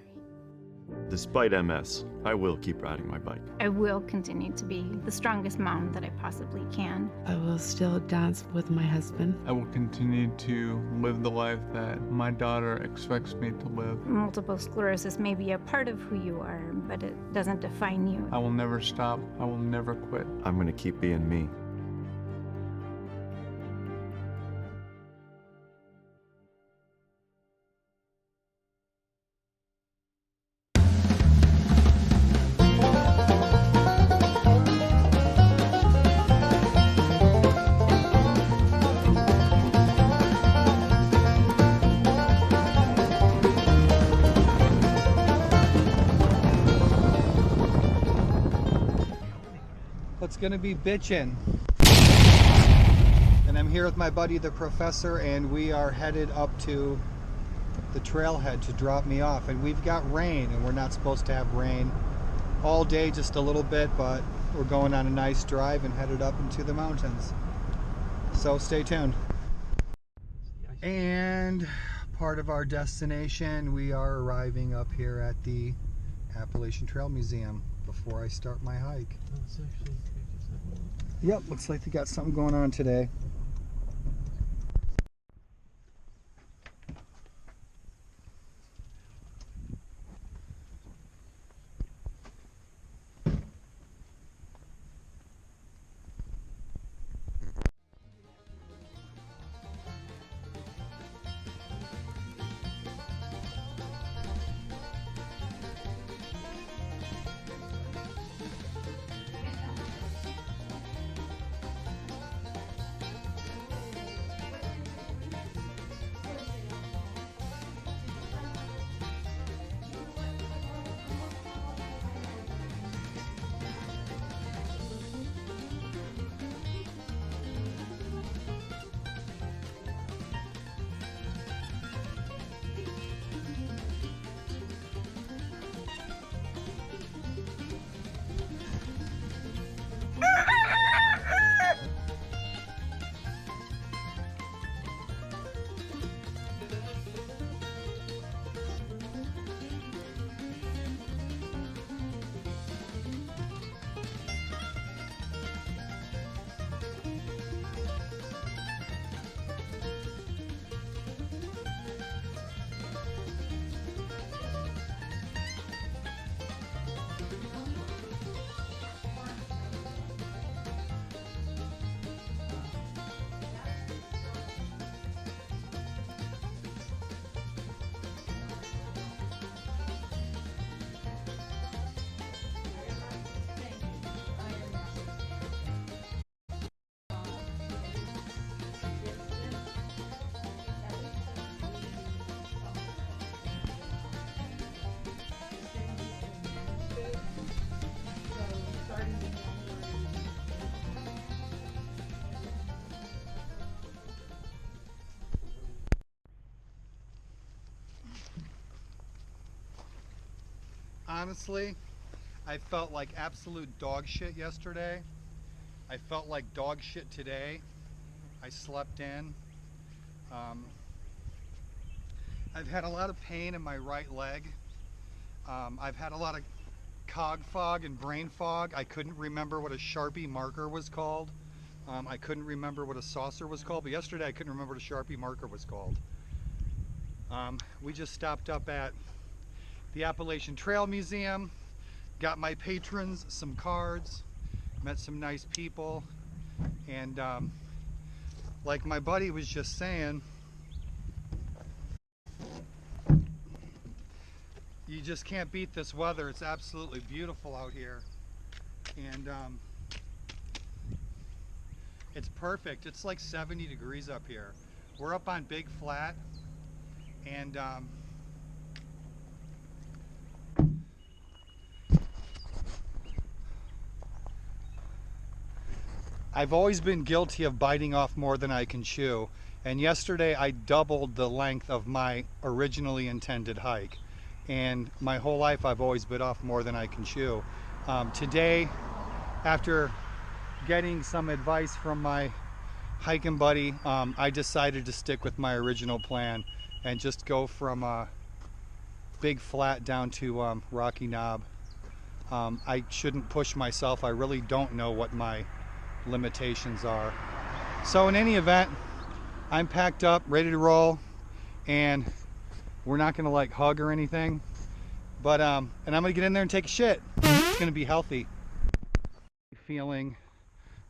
Despite MS, I will keep riding my bike. I will continue to be the strongest mom that I possibly can. I will still dance with my husband. I will continue to live the life that my daughter expects me to live. Multiple sclerosis may be a part of who you are, but it doesn't define you. I will never stop. I will never quit. I'm going to keep being me. It's gonna be bitchin'. And I'm here with my buddy the professor, and we are headed up to the trailhead to drop me off. And we've got rain, and we're not supposed to have rain all day, just a little bit, but we're going on a nice drive and headed up into the mountains. So stay tuned. And part of our destination, we are arriving up here at the Appalachian Trail Museum before I start my hike. Oh, it's actually Yep, looks like they got something going on today. Honestly, I felt like absolute dog shit yesterday. I felt like dog shit today. I slept in. I've had a lot of pain in my right leg. I've had a lot of cog fog and brain fog. I couldn't remember what a Sharpie marker was called. I couldn't remember what a saucer was called, but yesterday I couldn't remember what a Sharpie marker was called. We just stopped up at the Appalachian Trail Museum, got my patrons some cards, met some nice people, and like my buddy was just saying, you just can't beat this weather. It's absolutely beautiful out here, and it's perfect. It's like 70 degrees up here. We're up on Big Flat, and I've always been guilty of biting off more than I can chew, and yesterday I doubled the length of my originally intended hike, and my whole life I've always bit off more than I can chew. Today, after getting some advice from my hiking buddy, I decided to stick with my original plan and just go from Big Flat down to Rocky Knob. I shouldn't push myself. I really don't know what my limitations are. So in any event, I'm packed up, ready to roll, and we're not gonna like hug or anything, but and I'm gonna get in there and take a shit. It's gonna be healthy. Feeling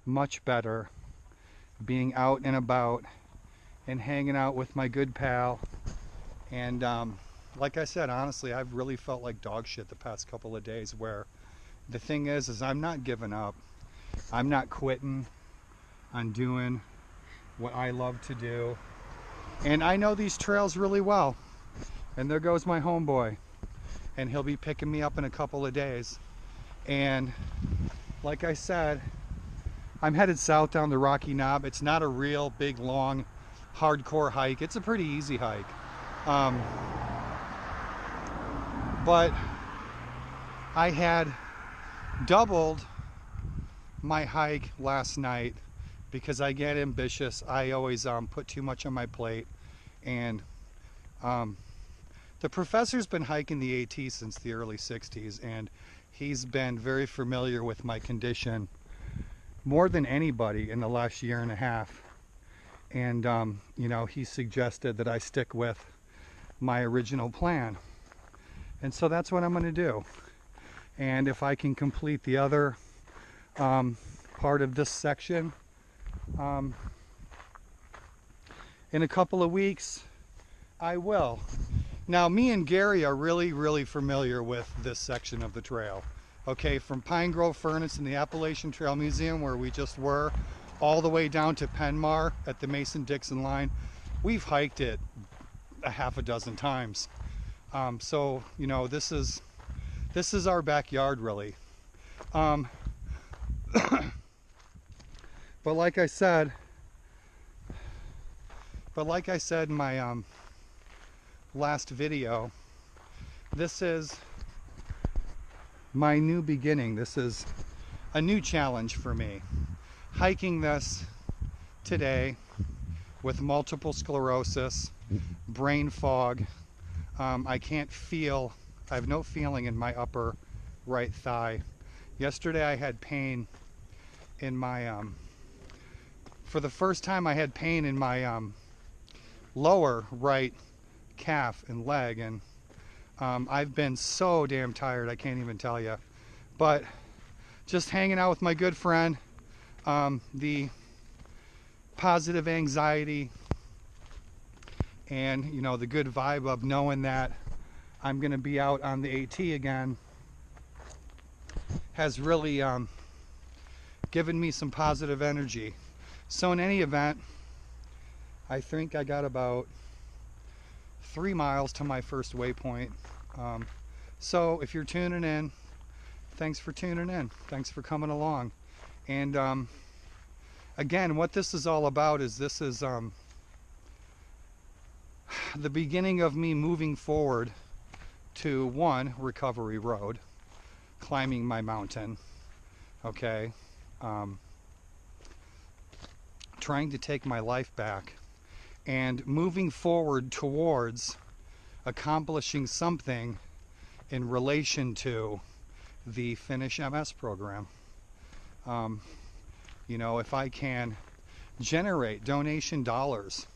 much better being out and about and hanging out with my good pal, and like I said, honestly, I've really felt like dog shit the past couple of days, where the thing is I'm not giving up. I'm not quitting on doing what I love to do. And I know these trails really well. And there goes my homeboy. And he'll be picking me up in a couple of days. And like I said, I'm headed south down the Rocky Knob. It's not a real big, long, hardcore hike. It's a pretty easy hike. But I had doubled my hike last night because I get ambitious. I always put too much on my plate. And the professor's been hiking the AT since the early 60s, and he's been very familiar with my condition more than anybody in the last year and a half. And, you know, he suggested that I stick with my original plan. And so that's what I'm going to do. And if I can complete the other part of this section in a couple of weeks, I will. Now, me and Gary are really familiar with this section of the trail. Okay, from Pine Grove Furnace and the Appalachian Trail Museum, where we just were, all the way down to Penmar at the Mason-Dixon line. We've hiked it a half a dozen times. So, you know, this is our backyard, really. But like I said in my last video, this is my new beginning. This is a new challenge for me. Hiking this today with multiple sclerosis, brain fog. I can't feel, I have no feeling in my upper right thigh. Yesterday I had pain in my, for the first time I had pain in my lower right calf and leg, and I've been so damn tired I can't even tell you. But just hanging out with my good friend, the positive anxiety and, you know, the good vibe of knowing that I'm gonna be out on the AT again has really given me some positive energy. So in any event, I think I got about 3 miles to my first waypoint. So if you're tuning in, thanks for tuning in. Thanks for coming along. And again, what this is all about is this is the beginning of me moving forward to one, recovery road, climbing my mountain, okay, trying to take my life back, and moving forward towards accomplishing something in relation to the Finish MS program. You know, if I can generate donation dollars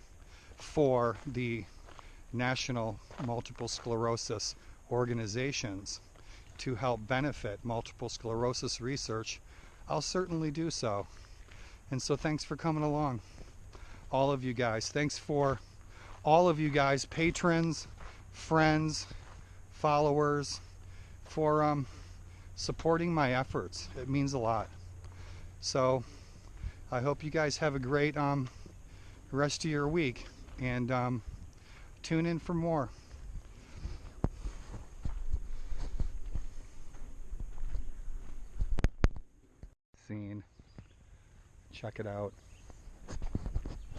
for the National Multiple Sclerosis organizations to help benefit multiple sclerosis research, I'll certainly do so. And so thanks for coming along, all of you guys. Thanks for all of you guys, patrons, friends, followers, for supporting my efforts. It means a lot. So I hope you guys have a great rest of your week, and tune in for more. Scene. Check it out.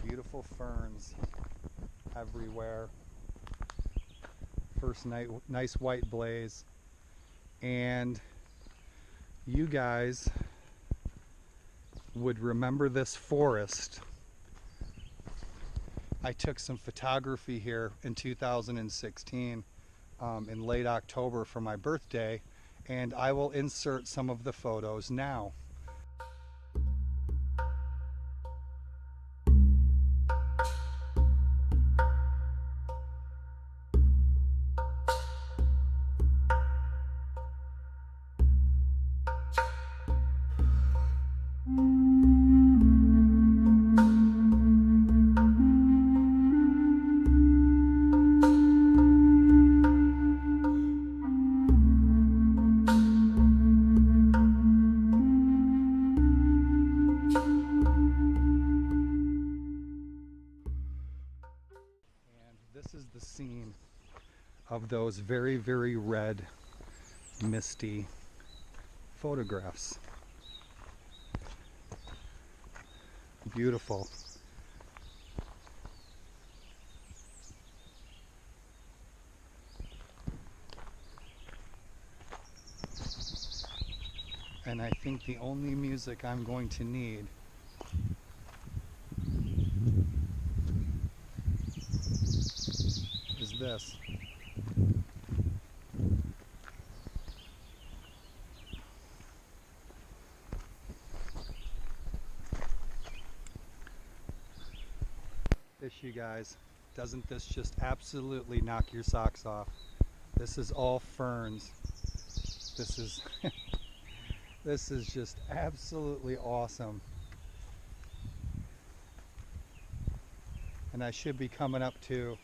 Beautiful ferns everywhere. First nice white blaze. And you guys would remember this forest. I took some photography here in 2016 in late October for my birthday, and I will insert some of the photos now. Of those very, very red, misty photographs. Beautiful. And I think the only music I'm going to need is this. This, you guys, doesn't this just absolutely knock your socks off? This is all ferns. This is this is just absolutely awesome. And I should be coming up to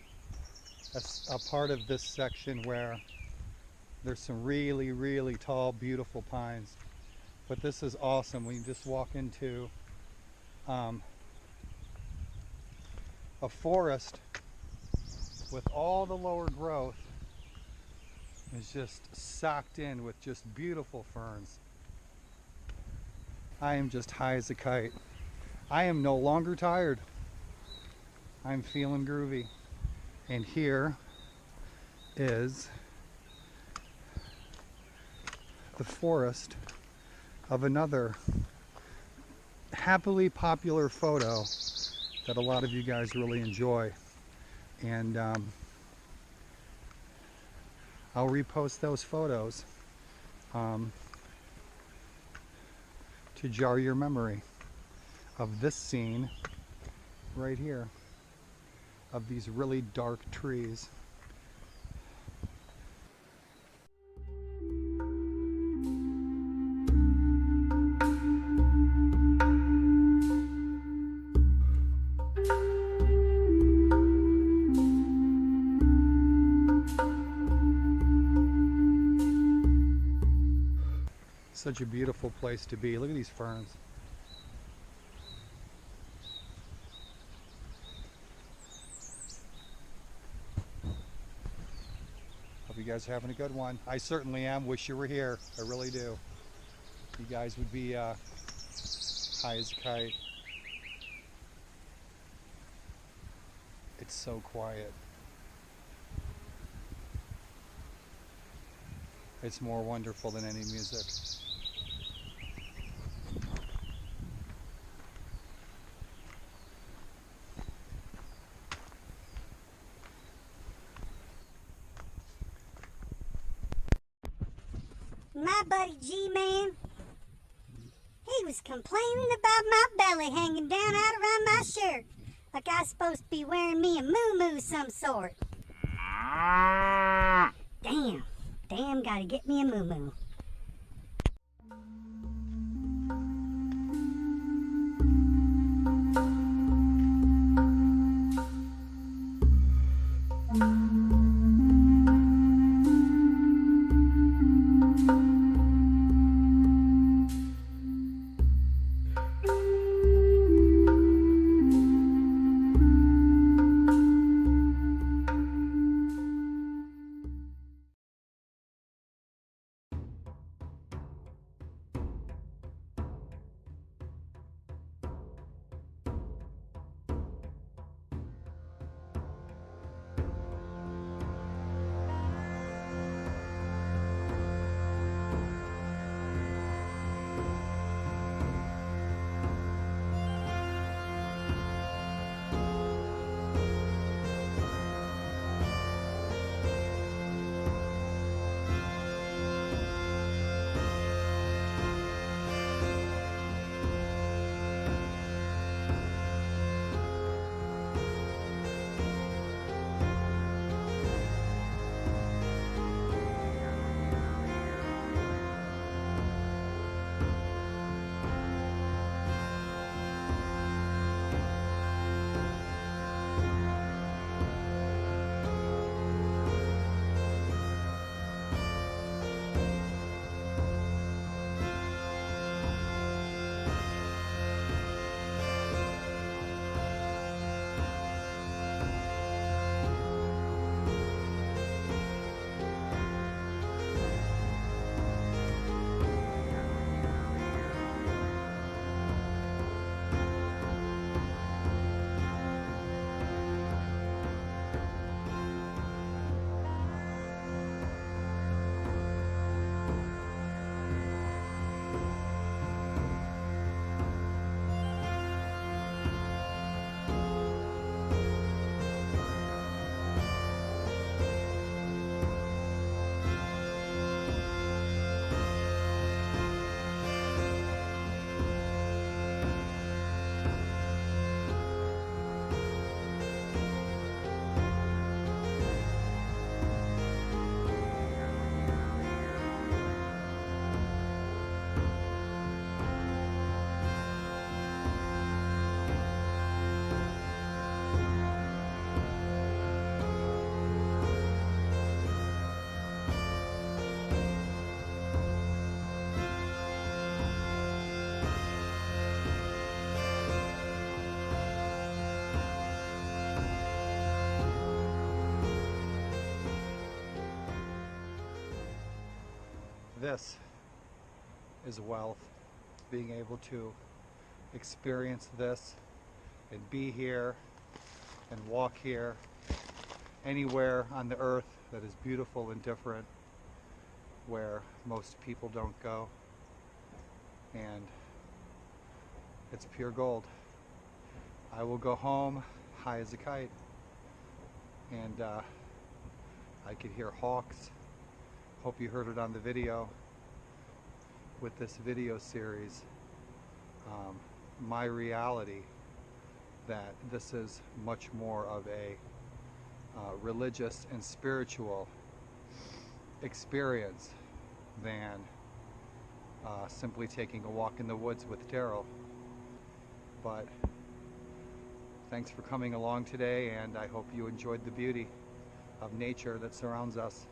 a part of this section where there's some really, really tall, beautiful pines. But this is awesome. We just walk into a forest with all the lower growth is just socked in with just beautiful ferns. I am just high as a kite. I am no longer tired. I'm feeling groovy. And here is the forest of another happily popular photo that a lot of you guys really enjoy. And I'll repost those photos to jar your memory of this scene right here, of these really dark trees. Such a beautiful place to be. Look at these ferns. Hope you guys are having a good one. I certainly am. Wish you were here. I really do. You guys would be high as a kite. It's so quiet. It's more wonderful than any music. My buddy G-Man, he was complaining about my belly hanging down out around my shirt, like I was supposed to be wearing me a moo-moo some sort. Damn, gotta get me a moo-moo. this is wealth, being able to experience this and be here and walk here anywhere on the earth that is beautiful and different, where most people don't go, and it's pure gold. I will go home high as a kite, and I could hear hawks. Hope you heard it on the video. With this video series, my reality that this is much more of a religious and spiritual experience than simply taking a walk in the woods with Daryl. But thanks for coming along today, and I hope you enjoyed the beauty of nature that surrounds us.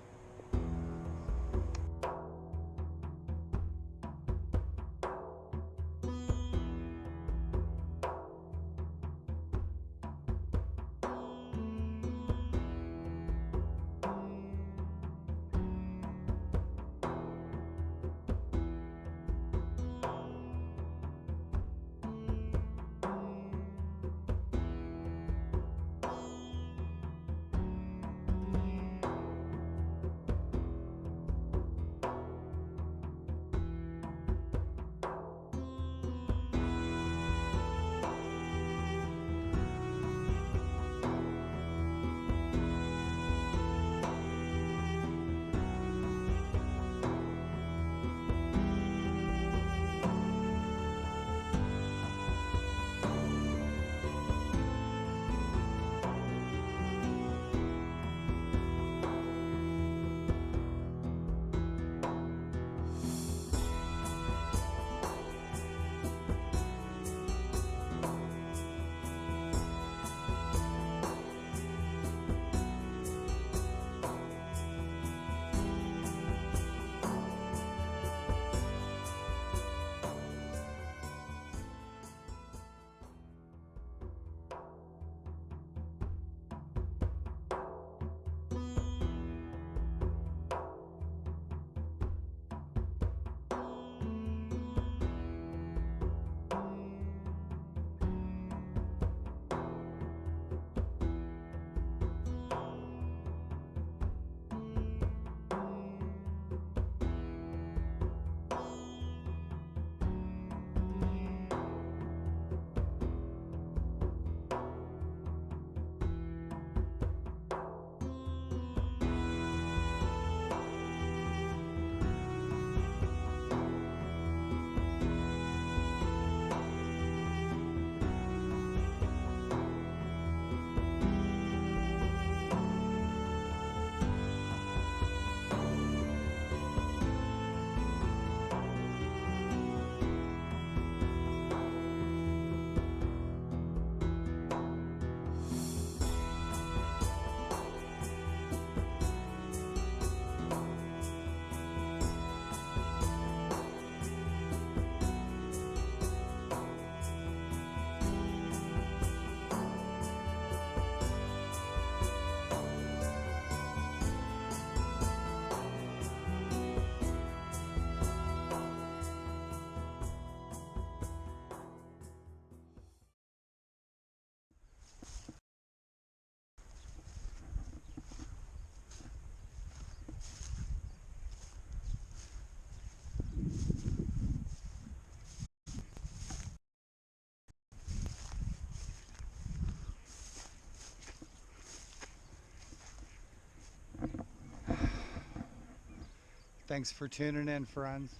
Thanks for tuning in, friends.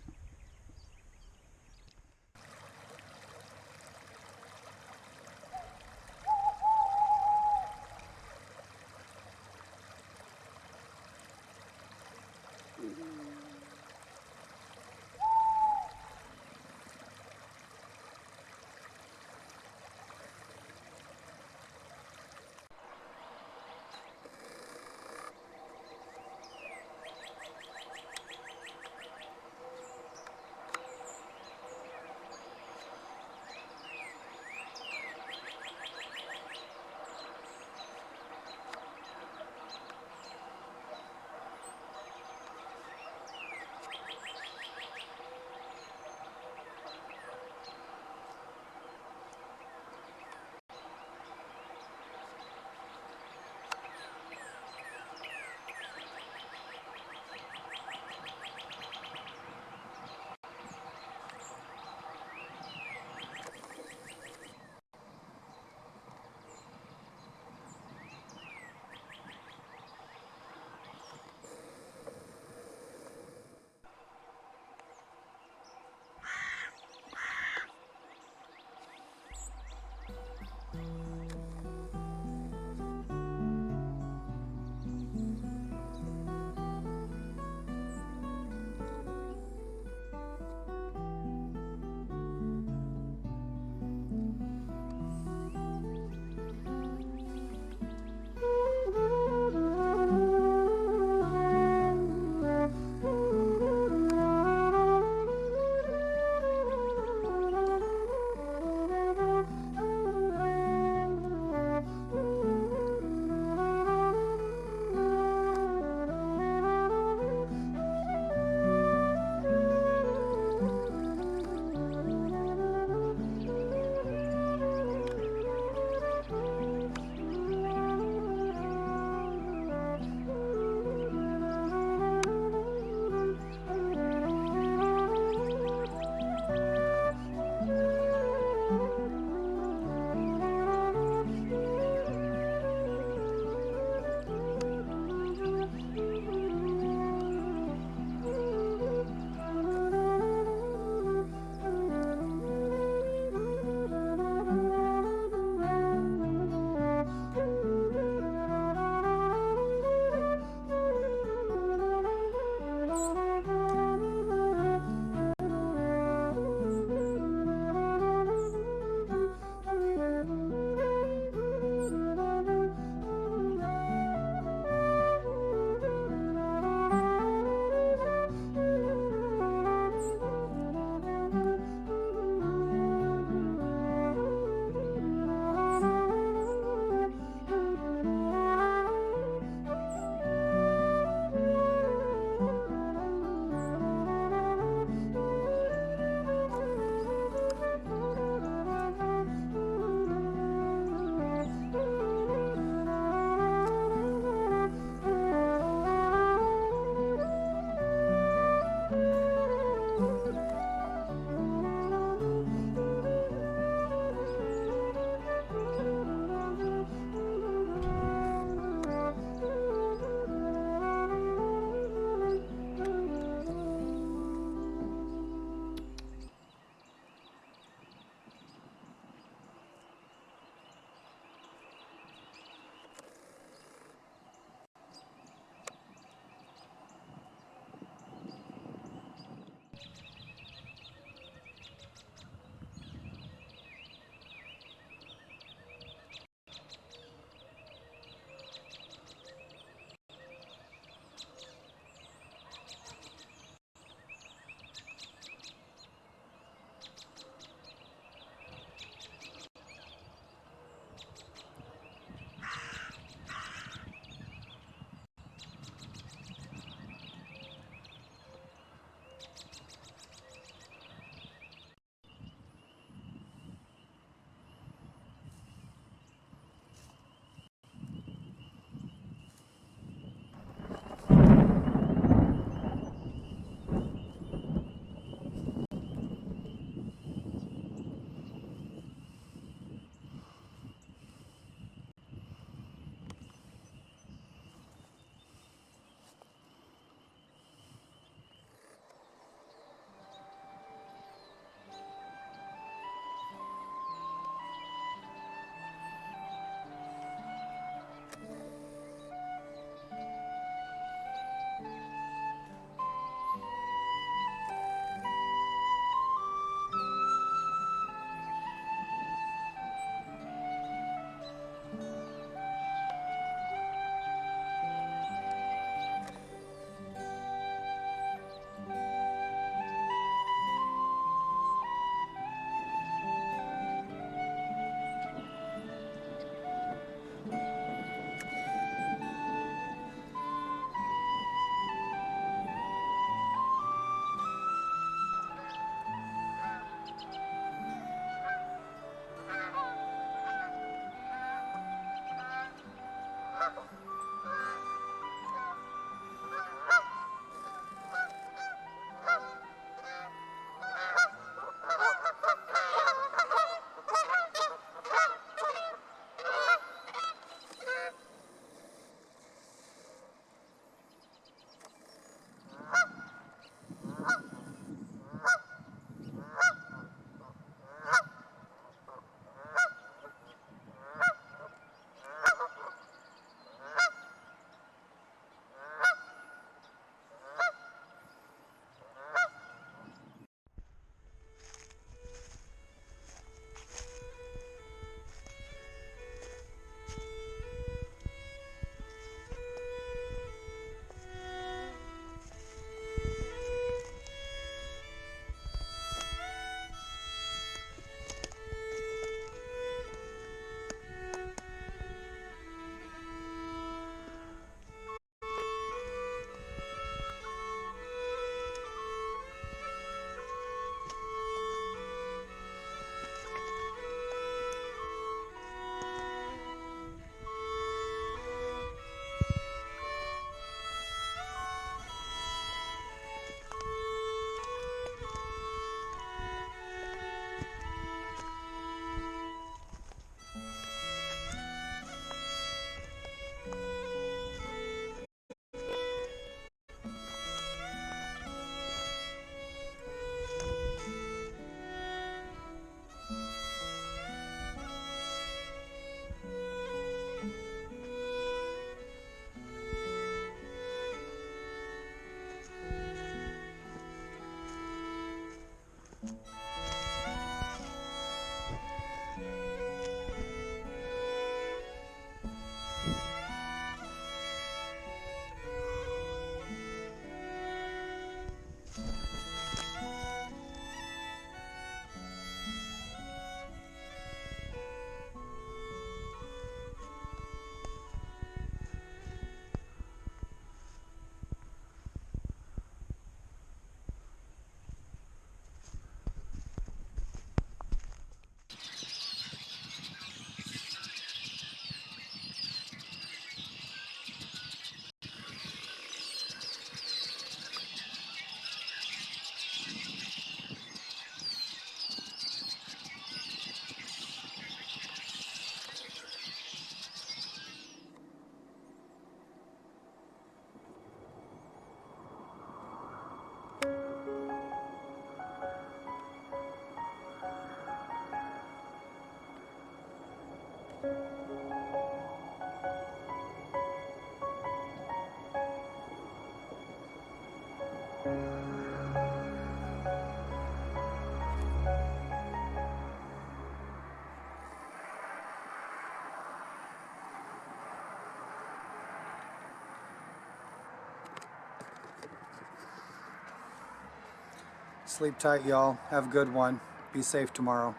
Sleep tight, y'all. Have a good one. Be safe tomorrow.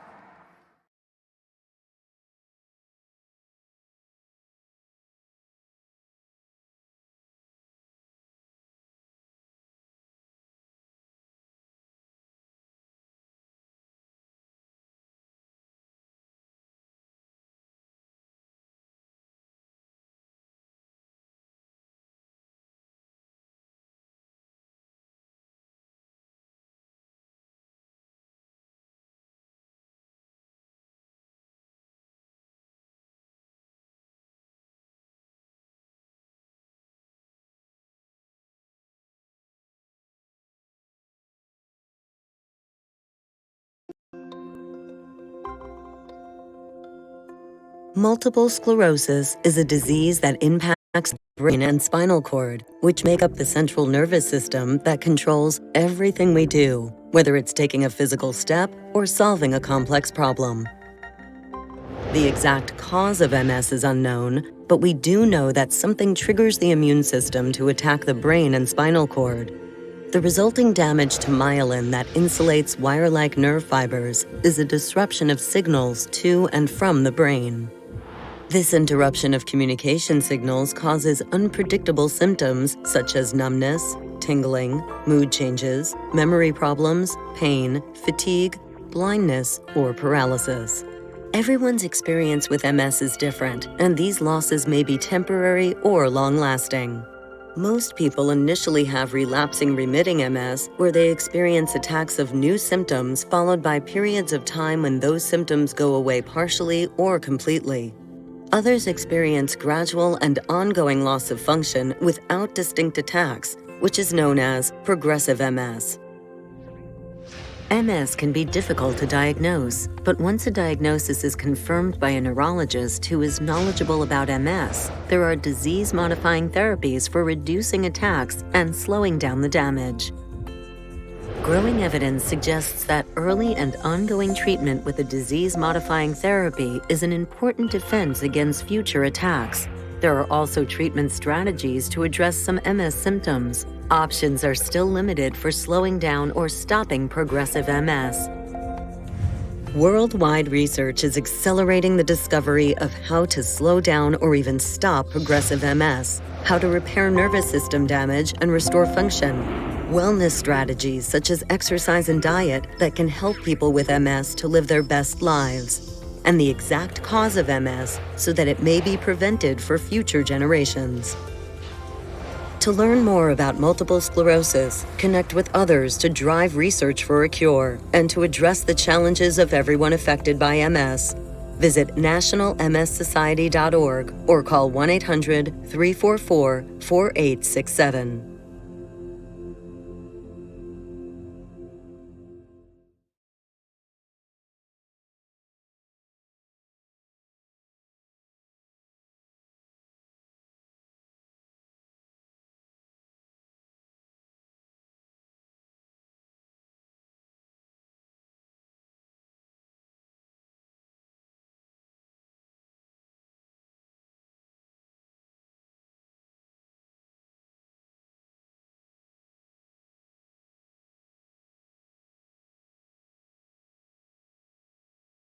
Multiple sclerosis is a disease that impacts the brain and spinal cord, which make up the central nervous system that controls everything we do, whether it's taking a physical step or solving a complex problem. The exact cause of MS is unknown, but we do know that something triggers the immune system to attack the brain and spinal cord. The resulting damage to myelin that insulates wire-like nerve fibers is a disruption of signals to and from the brain. This interruption of communication signals causes unpredictable symptoms such as numbness, tingling, mood changes, memory problems, pain, fatigue, blindness, or paralysis. Everyone's experience with MS is different, and these losses may be temporary or long-lasting. Most people initially have relapsing remitting MS, where they experience attacks of new symptoms followed by periods of time when those symptoms go away partially or completely. Others experience gradual and ongoing loss of function without distinct attacks, which is known as progressive MS. MS can be difficult to diagnose, but once a diagnosis is confirmed by a neurologist who is knowledgeable about MS, there are disease-modifying therapies for reducing attacks and slowing down the damage. Growing evidence suggests that early and ongoing treatment with a disease-modifying therapy is an important defense against future attacks. There are also treatment strategies to address some MS symptoms. Options are still limited for slowing down or stopping progressive MS. Worldwide research is accelerating the discovery of how to slow down or even stop progressive MS, how to repair nervous system damage and restore function, wellness strategies such as exercise and diet that can help people with MS to live their best lives, and the exact cause of MS so that it may be prevented for future generations. To learn more about multiple sclerosis, connect with others to drive research for a cure, and to address the challenges of everyone affected by MS, visit nationalmssociety.org or call 1-800-344-4867.